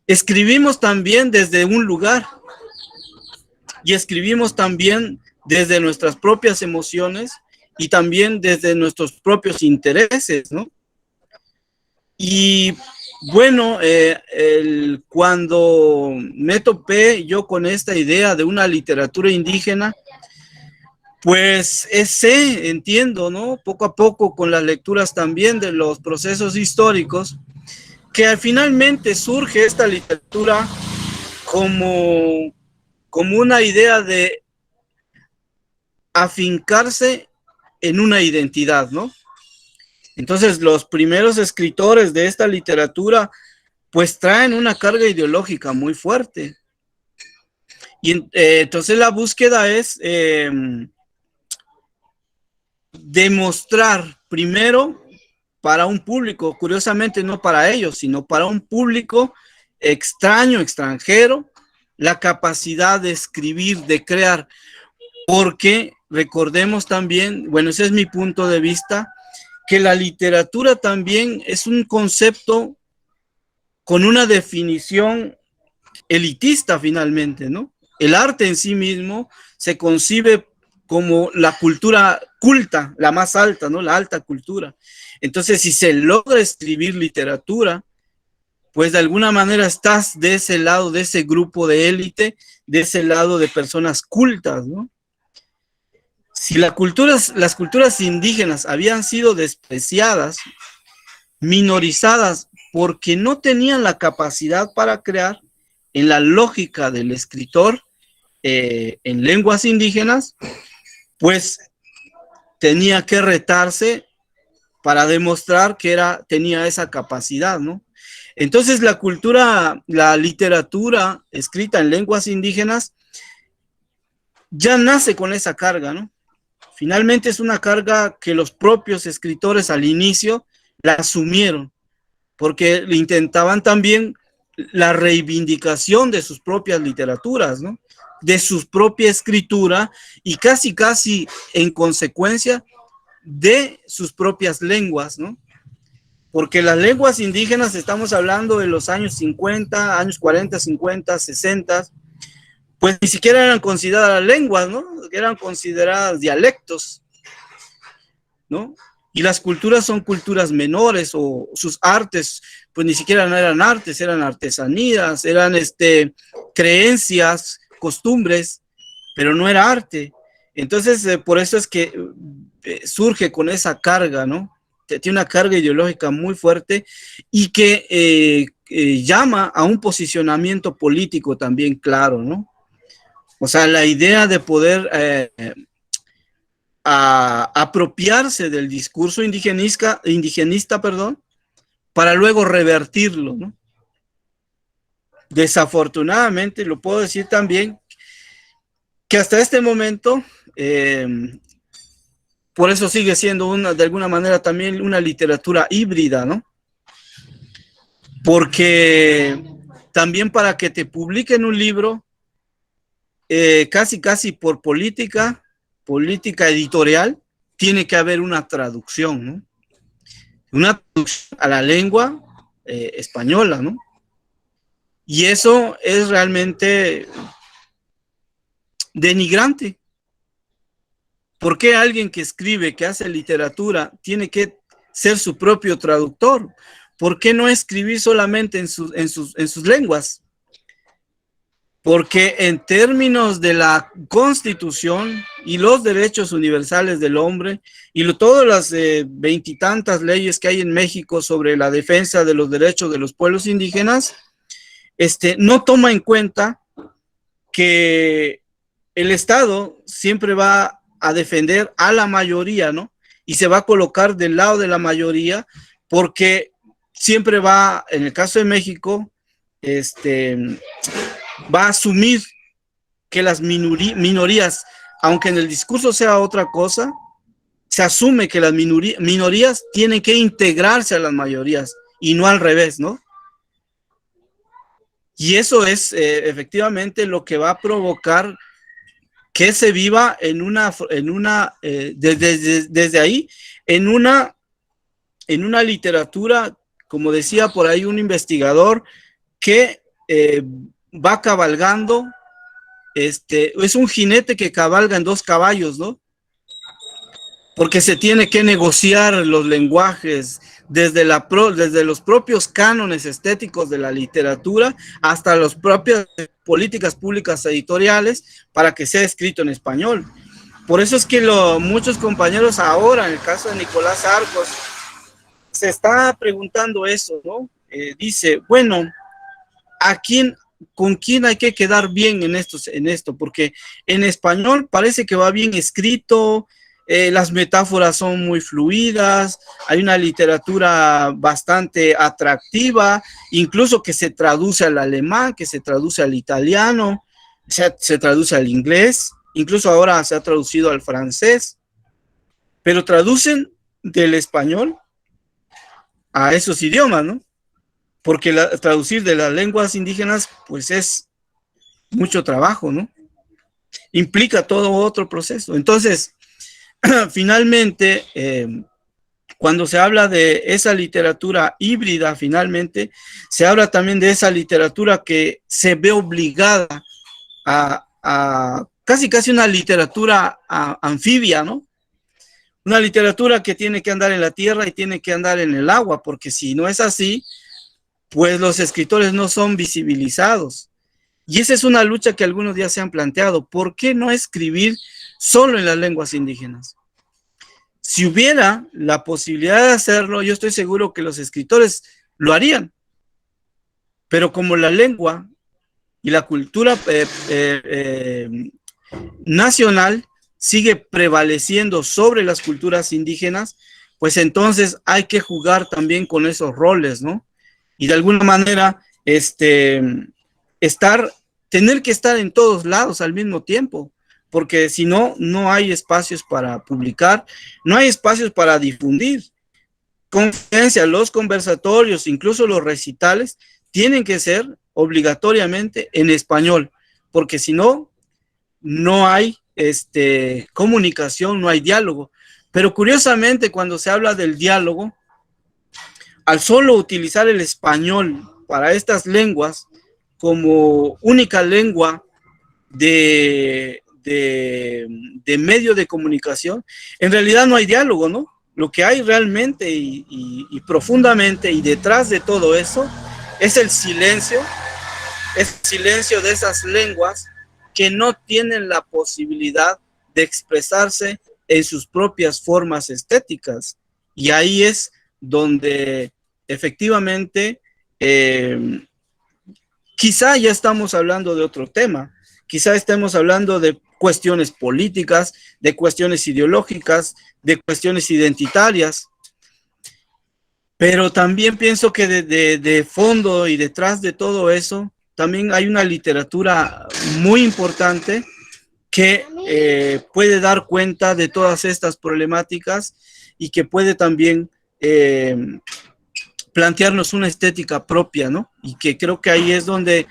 escribimos también desde un lugar y escribimos también desde nuestras propias emociones y también desde nuestros propios intereses, ¿no? Y bueno, cuando me topé yo con esta idea de una literatura indígena, pues entiendo, ¿no? Poco a poco con las lecturas también de los procesos históricos, que finalmente surge esta literatura como una idea de afincarse en una identidad, ¿no? Entonces, los primeros escritores de esta literatura, pues traen una carga ideológica muy fuerte. Y entonces la búsqueda es demostrar primero para un público, curiosamente no para ellos, sino para un público extraño, extranjero, la capacidad de escribir, de crear, porque recordemos también, bueno, ese es mi punto de vista, que la literatura también es un concepto con una definición elitista finalmente, ¿no? El arte en sí mismo se concibe como la cultura culta, la más alta, ¿no? La alta cultura. Entonces, si se logra escribir literatura, pues de alguna manera estás de ese lado, de ese grupo de élite, de ese lado de personas cultas, ¿no? Si las culturas indígenas habían sido despreciadas, minorizadas, porque no tenían la capacidad para crear, en la lógica del escritor en lenguas indígenas, pues tenía que retarse para demostrar que tenía esa capacidad, ¿no? Entonces la literatura escrita en lenguas indígenas ya nace con esa carga, ¿no? Finalmente es una carga que los propios escritores al inicio la asumieron, porque intentaban también la reivindicación de sus propias literaturas, ¿no? De su propia escritura y casi en consecuencia de sus propias lenguas, ¿no? Porque las lenguas indígenas, estamos hablando de los años 50, años 40, 50, 60, pues ni siquiera eran consideradas lenguas, ¿no? Eran consideradas dialectos, ¿no? Y las culturas son culturas menores, o sus artes, pues ni siquiera no eran artes, eran artesanías, eran creencias, costumbres, pero no era arte. Entonces, por eso es que surge con esa carga, ¿no? Tiene una carga ideológica muy fuerte y que llama a un posicionamiento político también claro, ¿no? O sea, la idea de poder apropiarse del discurso indigenista, para luego revertirlo, ¿no? Desafortunadamente, lo puedo decir también, que hasta este momento, por eso sigue siendo de alguna manera también una literatura híbrida, ¿no? Porque también para que te publiquen un libro, casi por política editorial, tiene que haber una traducción, ¿no? Una traducción a la lengua española, ¿no? Y eso es realmente denigrante. ¿Por qué alguien que escribe, que hace literatura, tiene que ser su propio traductor? ¿Por qué no escribir solamente en sus lenguas? Porque en términos de la Constitución y los derechos universales del hombre y todas las veintitantas leyes que hay en México sobre la defensa de los derechos de los pueblos indígenas, no toma en cuenta que el Estado siempre va a defender a la mayoría, ¿no? Y se va a colocar del lado de la mayoría, porque siempre va, en el caso de México, va a asumir que las minorías, aunque en el discurso sea otra cosa, se asume que las minorías tienen que integrarse a las mayorías y no al revés, ¿no? Y eso es efectivamente lo que va a provocar que se viva desde ahí, en una literatura, como decía por ahí un investigador, que va cabalgando, es un jinete que cabalga en dos caballos, ¿no? Porque se tiene que negociar los lenguajes desde los propios cánones estéticos de la literatura hasta las propias políticas públicas editoriales para que sea escrito en español. Por eso es que muchos compañeros ahora, en el caso de Nicolás Arcos, se está preguntando eso, ¿no? Dice, bueno, ¿con quién hay que quedar bien en esto? Porque en español parece que va bien escrito, las metáforas son muy fluidas, hay una literatura bastante atractiva, incluso que se traduce al alemán, que se traduce al italiano, se traduce al inglés, incluso ahora se ha traducido al francés, pero traducen del español a esos idiomas, ¿no? Porque traducir de las lenguas indígenas, pues es mucho trabajo, ¿no? Implica todo otro proceso. Entonces, finalmente, Cuando se habla de esa literatura híbrida, finalmente, se habla también de esa literatura que se ve obligada a casi una literatura anfibia, ¿no? Una literatura que tiene que andar en la tierra y tiene que andar en el agua, porque si no es así, pues los escritores no son visibilizados. Y esa es una lucha que algunos días se han planteado. ¿Por qué no escribir solo en las lenguas indígenas? Si hubiera la posibilidad de hacerlo, yo estoy seguro que los escritores lo harían. Pero como la lengua y la cultura nacional sigue prevaleciendo sobre las culturas indígenas, pues entonces hay que jugar también con esos roles, ¿no? Y de alguna manera, tener que estar en todos lados al mismo tiempo, porque si no, no hay espacios para publicar, no hay espacios para difundir. Conferencias, los conversatorios, incluso los recitales, tienen que ser obligatoriamente en español, porque si no, no hay comunicación, no hay diálogo. Pero curiosamente, cuando se habla del diálogo, al solo utilizar el español para estas lenguas como única lengua de medio de comunicación, en realidad no hay diálogo, ¿no? Lo que hay realmente y profundamente y detrás de todo eso es el silencio de esas lenguas que no tienen la posibilidad de expresarse en sus propias formas estéticas. Y ahí es donde efectivamente quizá ya estamos hablando de otro tema, quizá estemos hablando de cuestiones políticas, de cuestiones ideológicas, de cuestiones identitarias, pero también pienso que de fondo y detrás de todo eso, también hay una literatura muy importante que puede dar cuenta de todas estas problemáticas y que puede también plantearnos una estética propia, ¿no? Y que creo que ahí es donde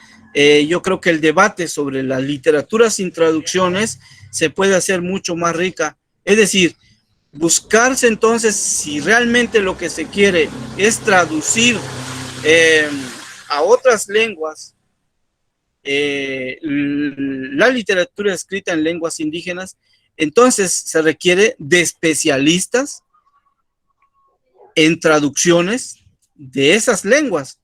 yo creo que el debate sobre la literatura sin traducciones se puede hacer mucho más rica. Es decir, buscarse entonces si realmente lo que se quiere es traducir a otras lenguas la literatura escrita en lenguas indígenas, entonces se requiere de especialistas en traducciones de esas lenguas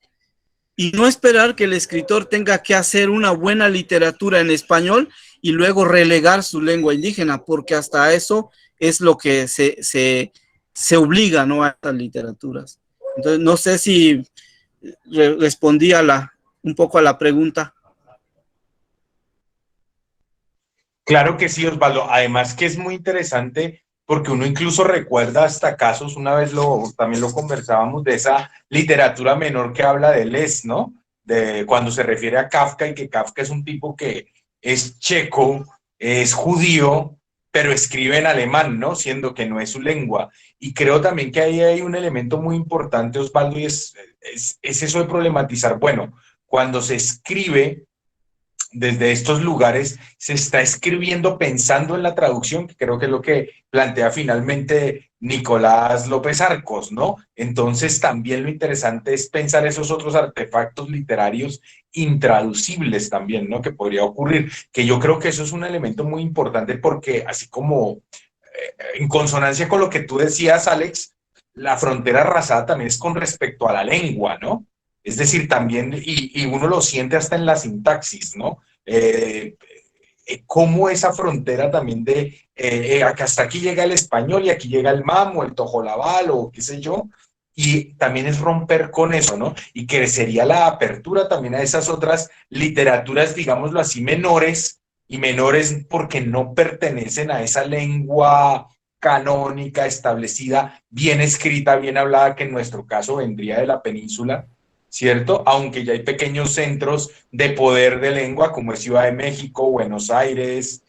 y no esperar que el escritor tenga que hacer una buena literatura en español y luego relegar su lengua indígena, porque hasta eso es lo que se obliga, ¿no?, a estas literaturas. Entonces, no sé si respondí un poco a la pregunta. Claro que sí, Osvaldo. Además que es muy interesante porque uno incluso recuerda hasta casos, una vez también lo conversábamos, de esa literatura menor que habla de Les, ¿no? De cuando se refiere a Kafka, y que Kafka es un tipo que es checo, es judío, pero escribe en alemán, ¿no? Siendo que no es su lengua. Y creo también que ahí hay un elemento muy importante, Osvaldo, y es eso de problematizar. Bueno, cuando se escribe desde estos lugares, se está escribiendo pensando en la traducción, que creo que es lo que plantea finalmente Nicolás López Arcos, ¿no? Entonces también lo interesante es pensar esos otros artefactos literarios intraducibles también, ¿no? Que podría ocurrir, que yo creo que eso es un elemento muy importante porque así como en consonancia con lo que tú decías, Alex, la frontera arrasada también es con respecto a la lengua, ¿no? Es decir, también, y uno lo siente hasta en la sintaxis, ¿no? Cómo esa frontera también que hasta aquí llega el español y aquí llega el mamo, el tojolabal o qué sé yo, y también es romper con eso, ¿no? Y que sería la apertura también a esas otras literaturas, digámoslo así, menores, y menores porque no pertenecen a esa lengua canónica, establecida, bien escrita, bien hablada, que en nuestro caso vendría de la península, ¿cierto? Aunque ya hay pequeños centros de poder de lengua, como es Ciudad de México, Buenos Aires,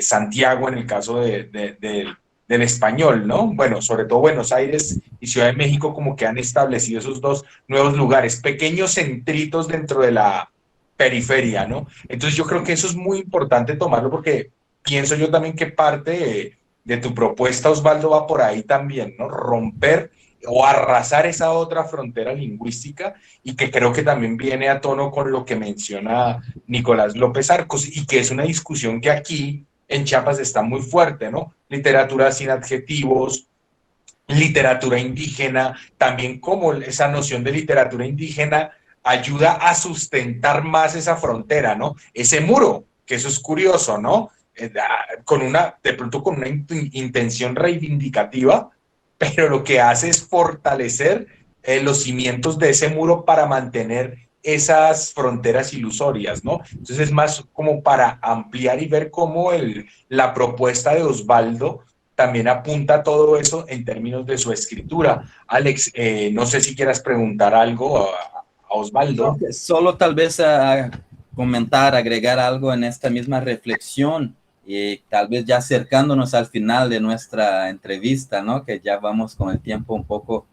Santiago, en el caso del español, ¿no? Bueno, sobre todo Buenos Aires y Ciudad de México como que han establecido esos dos nuevos lugares, pequeños centritos dentro de la periferia, ¿no? Entonces yo creo que eso es muy importante tomarlo porque pienso yo también que parte de tu propuesta, Osvaldo, va por ahí también, ¿no? Romper o arrasar esa otra frontera lingüística, y que creo que también viene a tono con lo que menciona Nicolás López Arcos, y que es una discusión que aquí en Chiapas está muy fuerte, ¿no? Literatura sin adjetivos, literatura indígena, también como esa noción de literatura indígena ayuda a sustentar más esa frontera, ¿no? Ese muro, que eso es curioso, ¿no? Con una, de pronto con una intención reivindicativa, pero lo que hace es fortalecer los cimientos de ese muro para mantener esas fronteras ilusorias, ¿no? Entonces es más como para ampliar y ver cómo la propuesta de Osvaldo también apunta a todo eso en términos de su escritura. Alex, no sé si quieras preguntar algo a Osvaldo. Solo tal vez a comentar, agregar algo en esta misma reflexión, y tal vez ya acercándonos al final de nuestra entrevista, ¿no? Que ya vamos con el tiempo un poco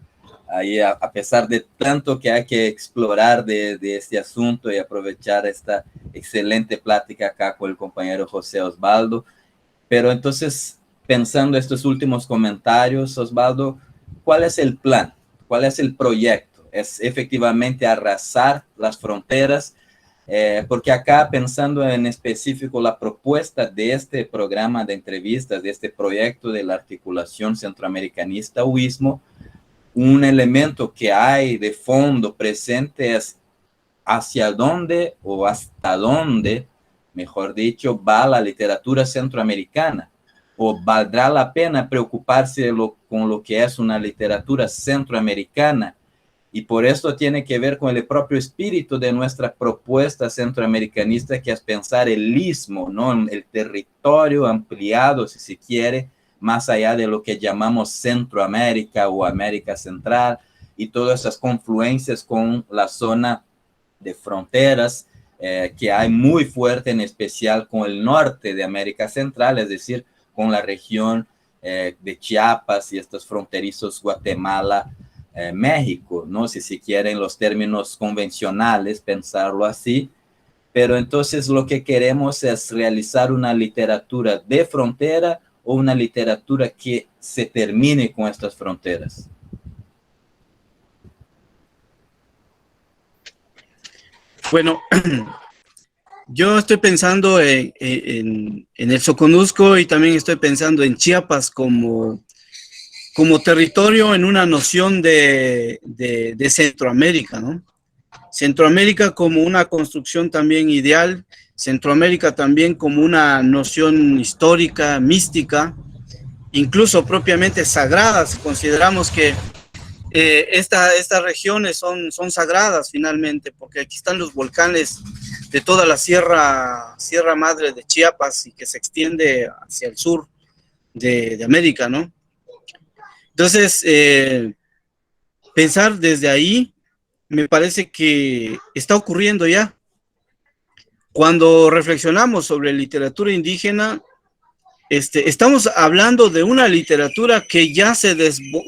ahí, a pesar de tanto que hay que explorar de este asunto y aprovechar esta excelente plática acá con el compañero José Osvaldo. Pero entonces, pensando estos últimos comentarios, Osvaldo, ¿cuál es el plan? ¿Cuál es el proyecto? ¿Es efectivamente arrasar las fronteras? Porque acá, pensando en específico la propuesta de este programa de entrevistas, de este proyecto de la articulación centroamericanista UISMO, un elemento que hay de fondo presente es hacia dónde o hasta dónde, mejor dicho, va la literatura centroamericana, o valdrá la pena preocuparse con lo que es una literatura centroamericana. Y por esto tiene que ver con el propio espíritu de nuestra propuesta centroamericanista, que es pensar el istmo, ¿no? El territorio ampliado, si se quiere, más allá de lo que llamamos Centroamérica o América Central, y todas esas confluencias con la zona de fronteras que hay muy fuerte, en especial con el norte de América Central, es decir, con la región de Chiapas y estos fronterizos Guatemala, México, ¿no? Si se quieren los términos convencionales, pensarlo así. Pero entonces lo que queremos es realizar una literatura de frontera o una literatura que se termine con estas fronteras. Bueno, yo estoy pensando en el Soconusco, y también estoy pensando en Chiapas como territorio en una noción de Centroamérica, ¿no? Centroamérica como una construcción también ideal, Centroamérica también como una noción histórica, mística, incluso propiamente sagrada, si consideramos que estas regiones son sagradas finalmente, porque aquí están los volcanes de toda la Sierra Madre de Chiapas, y que se extiende hacia el sur de América, ¿no? Entonces, pensar desde ahí me parece que está ocurriendo ya. Cuando reflexionamos sobre literatura indígena, estamos hablando de una literatura que ya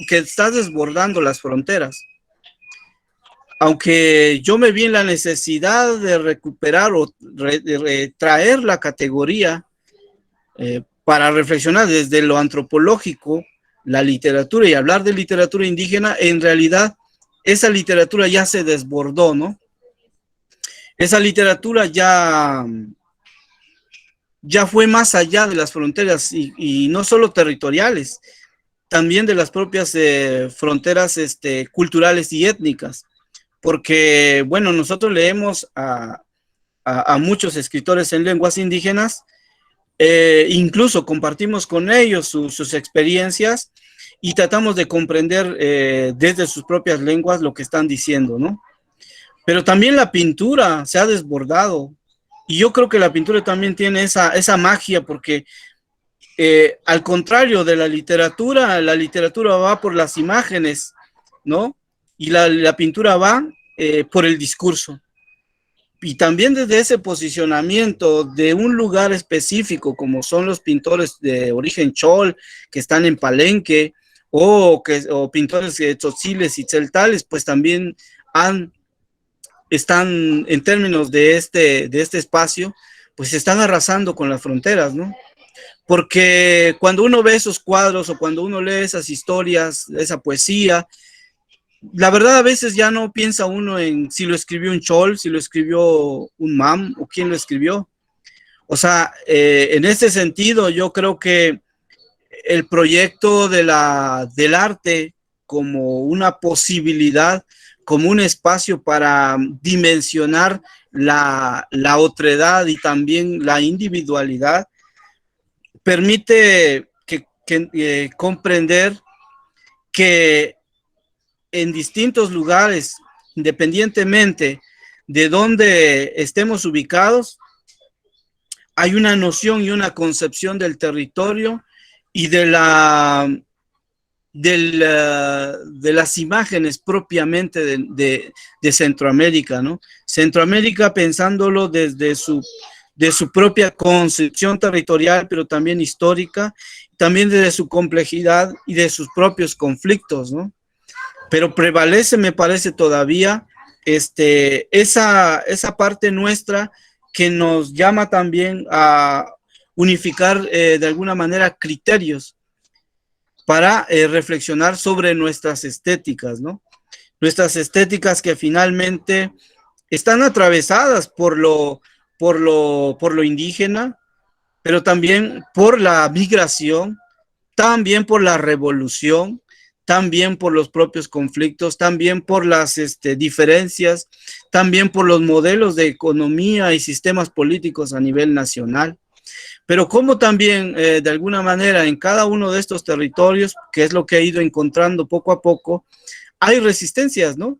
que está desbordando las fronteras. Aunque yo me vi en la necesidad de recuperar o de traer la categoría para reflexionar desde lo antropológico, la literatura, y hablar de literatura indígena, en realidad esa literatura ya se desbordó, ¿no? Esa literatura ya fue más allá de las fronteras, y no solo territoriales, también de las propias fronteras culturales y étnicas, porque, bueno, nosotros leemos a muchos escritores en lenguas indígenas, incluso compartimos con ellos sus experiencias, y tratamos de comprender desde sus propias lenguas lo que están diciendo, ¿no? Pero también la pintura se ha desbordado, y yo creo que la pintura también tiene esa magia, porque al contrario de la literatura va por las imágenes, ¿no? Y la pintura va por el discurso. Y también desde ese posicionamiento de un lugar específico, como son los pintores de origen chol, que están en Palenque, o pintores tzotziles y tzeltales, pues también están, en términos de este espacio, pues están arrasando con las fronteras, ¿no? porque cuando uno ve esos cuadros o cuando uno lee esas historias, esa poesía, la verdad a veces ya no piensa uno en si lo escribió un chol, si lo escribió un mam o quién lo escribió. O sea, en este sentido yo creo que el proyecto del arte como una posibilidad, como un espacio para dimensionar la otredad y también la individualidad, permite comprender que en distintos lugares, independientemente de dónde estemos ubicados, hay una noción y una concepción del territorio y de las imágenes propiamente de Centroamérica, ¿no? Centroamérica pensándolo desde de su propia concepción territorial, pero también histórica, también desde su complejidad y de sus propios conflictos, ¿no? Pero prevalece, me parece todavía, esa parte nuestra que nos llama también a unificar de alguna manera criterios para reflexionar sobre nuestras estéticas, ¿no? Nuestras estéticas que finalmente están atravesadas por lo indígena, pero también por la migración, también por la revolución, también por los propios conflictos, también por las diferencias, también por los modelos de economía y sistemas políticos a nivel nacional. Pero como también, de alguna manera, en cada uno de estos territorios, que es lo que he ido encontrando poco a poco, hay resistencias, ¿no?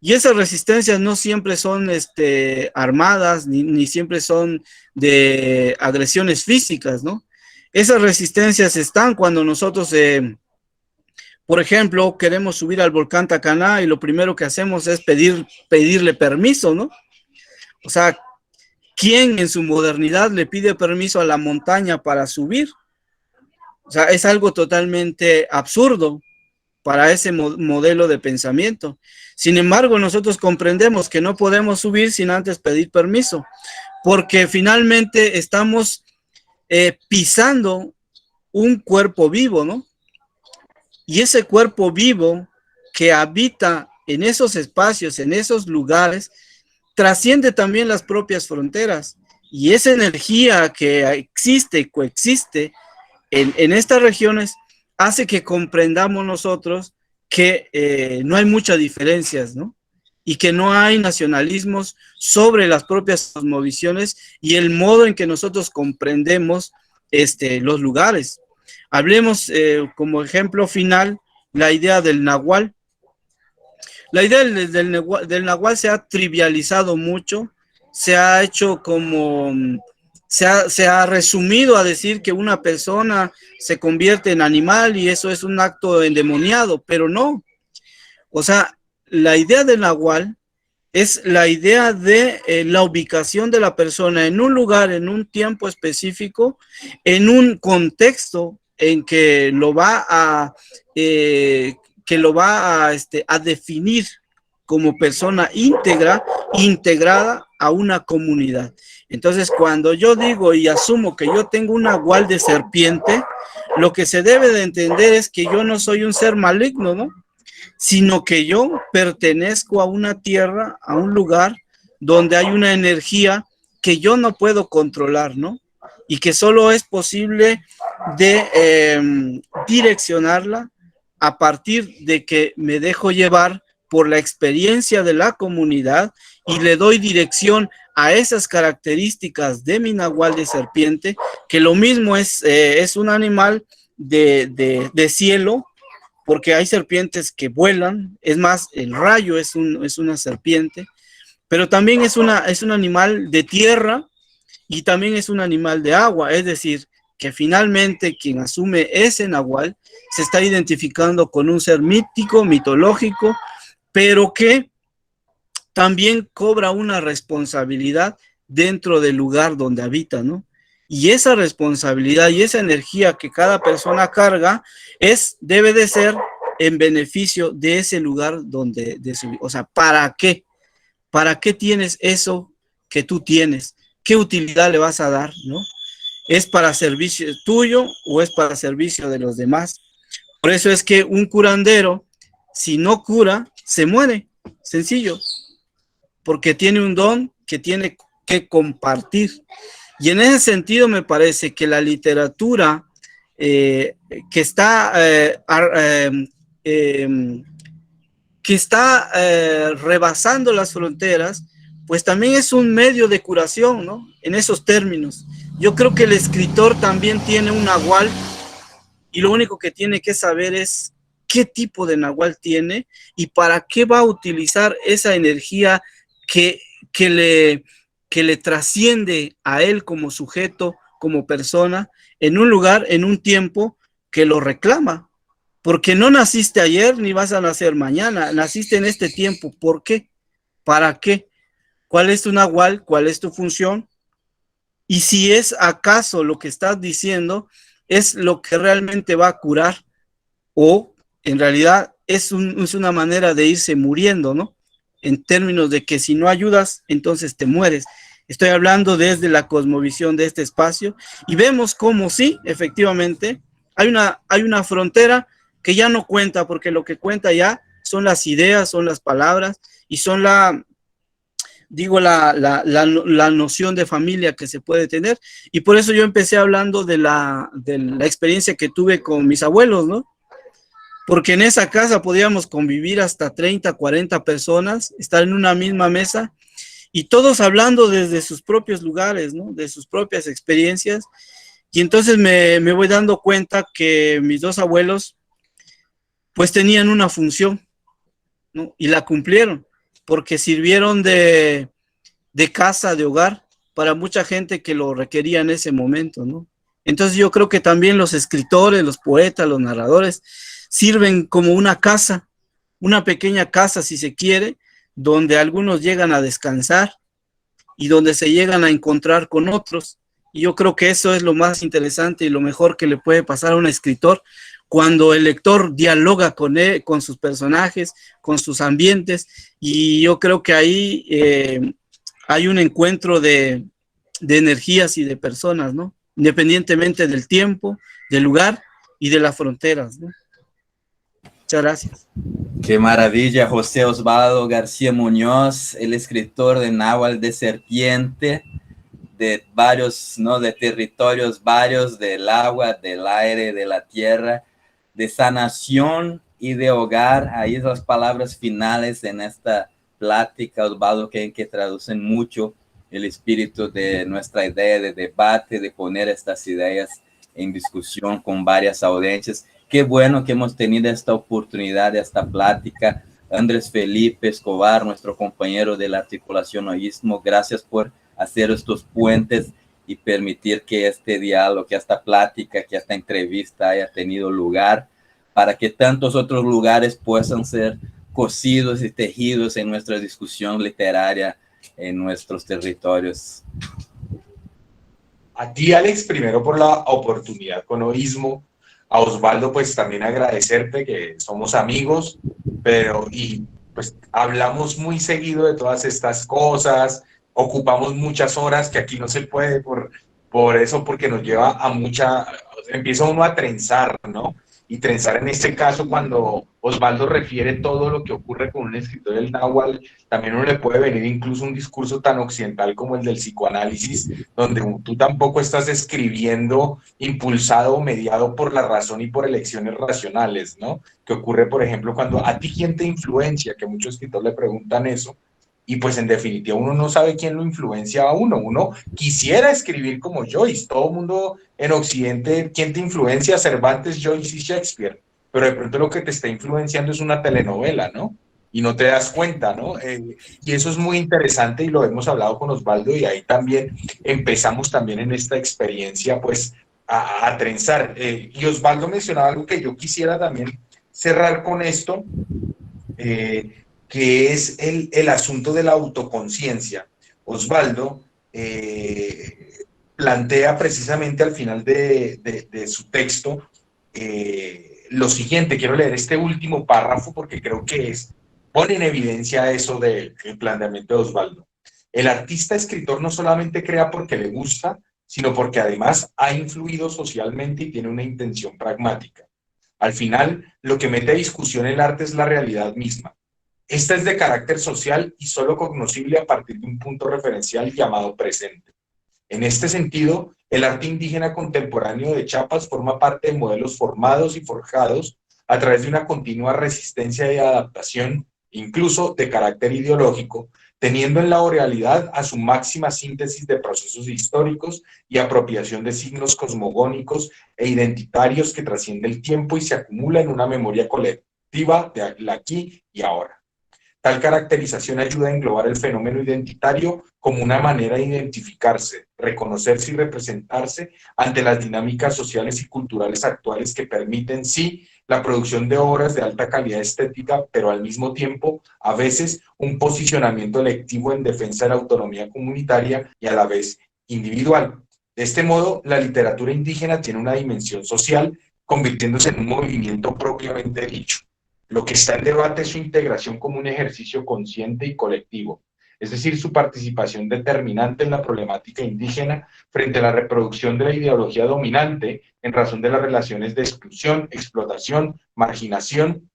Y esas resistencias no siempre son armadas, ni siempre son de agresiones físicas, ¿no? Esas resistencias están cuando nosotros, por ejemplo, queremos subir al volcán Tacaná y lo primero que hacemos es pedirle permiso, ¿no? O sea, ¿quién en su modernidad le pide permiso a la montaña para subir? O sea, es algo totalmente absurdo para ese modelo de pensamiento. Sin embargo, nosotros comprendemos que no podemos subir sin antes pedir permiso, porque finalmente estamos pisando un cuerpo vivo, ¿no? Y ese cuerpo vivo que habita en esos espacios, en esos lugares, trasciende también las propias fronteras. Y esa energía que existe, coexiste en estas regiones, hace que comprendamos nosotros que no hay muchas diferencias, ¿no? Y que no hay nacionalismos sobre las propias cosmovisiones y el modo en que nosotros comprendemos los lugares. Hablemos como ejemplo final la idea del nahual. La idea del nahual se ha trivializado mucho, se ha hecho como, se ha resumido a decir que una persona se convierte en animal y eso es un acto endemoniado, pero no. O sea, la idea del nahual es la idea de la ubicación de la persona en un lugar, en un tiempo específico, en un contexto en que lo va a definir como persona íntegra, integrada a una comunidad. Entonces, cuando yo digo y asumo que yo tengo un nahual de serpiente, lo que se debe de entender es que yo no soy un ser maligno, ¿no? Sino que yo pertenezco a una tierra, a un lugar donde hay una energía que yo no puedo controlar, ¿no? Y que solo es posible de direccionarla a partir de que me dejo llevar por la experiencia de la comunidad y le doy dirección a esas características de mi nahual de serpiente, que lo mismo es un animal de cielo, porque hay serpientes que vuelan, es más, el rayo es una serpiente, pero también es un animal de tierra y también es un animal de agua, es decir, que finalmente quien asume ese nahual se está identificando con un ser mítico, mitológico, pero que también cobra una responsabilidad dentro del lugar donde habita, ¿no? Y esa responsabilidad y esa energía que cada persona carga debe de ser en beneficio de ese lugar donde, o sea, ¿para qué? ¿Para qué tienes eso que tú tienes? ¿Qué utilidad le vas a dar, no? ¿Es para servicio tuyo o es para servicio de los demás? Por eso es que un curandero, si no cura, se muere, sencillo, porque tiene un don que tiene que compartir. Y en ese sentido me parece que la literatura que está rebasando las fronteras, pues también es un medio de curación, ¿no? En esos términos. Yo creo que el escritor también tiene un nahual y lo único que tiene que saber es qué tipo de nahual tiene y para qué va a utilizar esa energía que, que, le, que le trasciende a él como sujeto, como persona, en un lugar, en un tiempo que lo reclama. Porque no naciste ayer ni vas a nacer mañana, naciste en este tiempo. ¿Por qué? ¿Para qué? ¿Cuál es tu nahual? ¿Cuál es tu función? Y si es acaso lo que estás diciendo es lo que realmente va a curar o en realidad es una manera de irse muriendo, ¿no? En términos de que si no ayudas, entonces te mueres. Estoy hablando desde la cosmovisión de este espacio y vemos cómo sí, efectivamente, hay una frontera que ya no cuenta, porque lo que cuenta ya son las ideas, son las palabras y son la noción de familia que se puede tener. Y por eso yo empecé hablando de la experiencia que tuve con mis abuelos, ¿no? Porque en esa casa podíamos convivir hasta 30, 40 personas, estar en una misma mesa y todos hablando desde sus propios lugares, ¿no? De sus propias experiencias. Y entonces me voy dando cuenta que mis dos abuelos pues tenían una función, ¿no? Y la cumplieron, porque sirvieron de casa, de hogar, para mucha gente que lo requería en ese momento, ¿no? Entonces yo creo que también los escritores, los poetas, los narradores, sirven como una casa, una pequeña casa, si se quiere, donde algunos llegan a descansar y donde se llegan a encontrar con otros. Y yo creo que eso es lo más interesante y lo mejor que le puede pasar a un escritor, cuando el lector dialoga con él, con sus personajes, con sus ambientes, y yo creo que ahí hay un encuentro de energías y de personas, ¿no? Independientemente del tiempo, del lugar y de las fronteras, ¿no? Muchas gracias. Qué maravilla, José Osvaldo García Muñoz, el escritor de Náhuatl de Serpiente, de varios, ¿no? De territorios varios, del agua, del aire, de la tierra, de sanación y de hogar. Ahí las palabras finales en esta plática, Osvaldo, que traducen mucho el espíritu de nuestra idea de debate, de poner estas ideas en discusión con varias audiencias. Qué bueno que hemos tenido esta oportunidad, esta plática. Andrés Felipe Escobar, nuestro compañero de la articulación Hoísmo, gracias por hacer estos puentes y permitir que este diálogo, que esta plática, que esta entrevista haya tenido lugar, para que tantos otros lugares puedan ser cosidos y tejidos en nuestra discusión literaria en nuestros territorios. A ti, Alex, primero por la oportunidad con Hoísmo. A Osvaldo, pues también agradecerte, que somos amigos, pues hablamos muy seguido de todas estas cosas, ocupamos muchas horas, que aquí no se puede por eso, porque nos lleva a empieza uno a trenzar, ¿no? Y trenzar en este caso, cuando Osvaldo refiere todo lo que ocurre con un escritor del náhuatl, también uno le puede venir incluso un discurso tan occidental como el del psicoanálisis, donde tú tampoco estás escribiendo impulsado o mediado por la razón y por elecciones racionales, ¿no? Que ocurre, por ejemplo, cuando a ti quién te influencia, que muchos escritores le preguntan eso, y pues en definitiva uno no sabe quién lo influencia a uno. Uno quisiera escribir como Joyce, todo el mundo en Occidente, ¿quién te influencia? Cervantes, Joyce y Shakespeare, pero de pronto lo que te está influenciando es una telenovela, ¿no? Y no te das cuenta, ¿no? Y eso es muy interesante y lo hemos hablado con Osvaldo, y ahí también empezamos también en esta experiencia pues a trenzar. Y Osvaldo mencionaba algo que yo quisiera también cerrar con esto, que es el asunto de la autoconciencia. Osvaldo plantea precisamente al final de su texto lo siguiente. Quiero leer este último párrafo porque creo que pone en evidencia eso del planteamiento de Osvaldo. El artista escritor no solamente crea porque le gusta, sino porque además ha influido socialmente y tiene una intención pragmática. Al final, lo que mete a discusión el arte es la realidad misma. Esta es de carácter social y solo cognoscible a partir de un punto referencial llamado presente. En este sentido, el arte indígena contemporáneo de Chiapas forma parte de modelos formados y forjados a través de una continua resistencia y adaptación, incluso de carácter ideológico, teniendo en la oralidad a su máxima síntesis de procesos históricos y apropiación de signos cosmogónicos e identitarios que trasciende el tiempo y se acumula en una memoria colectiva de aquí y ahora. Tal caracterización ayuda a englobar el fenómeno identitario como una manera de identificarse, reconocerse y representarse ante las dinámicas sociales y culturales actuales que permiten, sí, la producción de obras de alta calidad estética, pero al mismo tiempo, a veces, un posicionamiento electivo en defensa de la autonomía comunitaria y a la vez individual. De este modo, la literatura indígena tiene una dimensión social, convirtiéndose en un movimiento propiamente dicho. Lo que está en debate es su integración como un ejercicio consciente y colectivo, es decir, su participación determinante en la problemática indígena frente a la reproducción de la ideología dominante en razón de las relaciones de exclusión, explotación, marginación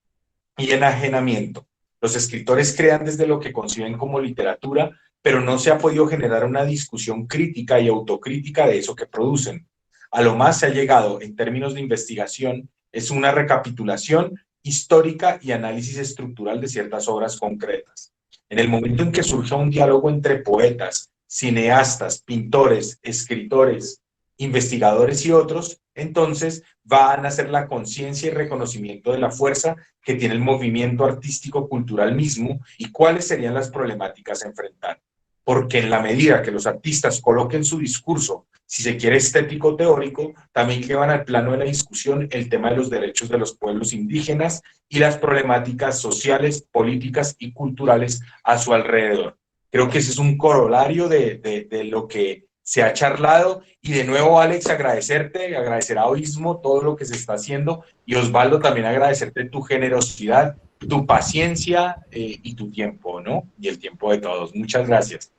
y enajenamiento. Los escritores crean desde lo que conciben como literatura, pero no se ha podido generar una discusión crítica y autocrítica de eso que producen. A lo más se ha llegado, en términos de investigación, es una recapitulación histórica y análisis estructural de ciertas obras concretas. En el momento en que surja un diálogo entre poetas, cineastas, pintores, escritores, investigadores y otros, entonces va a nacer la conciencia y reconocimiento de la fuerza que tiene el movimiento artístico-cultural mismo y cuáles serían las problemáticas a enfrentar. Porque en la medida que los artistas coloquen su discurso, si se quiere estético teórico, también llevan al plano de la discusión el tema de los derechos de los pueblos indígenas y las problemáticas sociales, políticas y culturales a su alrededor. Creo que ese es un corolario de lo que se ha charlado. Y de nuevo, Alex, agradecerte, agradecer a Oísmo todo lo que se está haciendo, y Osvaldo, también agradecerte tu generosidad, tu paciencia y tu tiempo, ¿no? Y el tiempo de todos. Muchas gracias.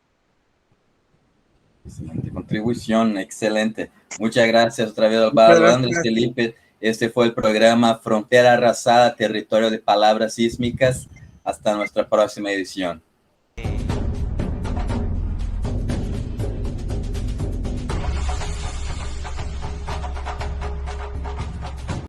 Excelente contribución, excelente. Muchas gracias otra vez, Osvaldo, Andrés, Felipe. Este fue el programa Frontera Arrasada, Territorio de Palabras Sísmicas. Hasta nuestra próxima edición.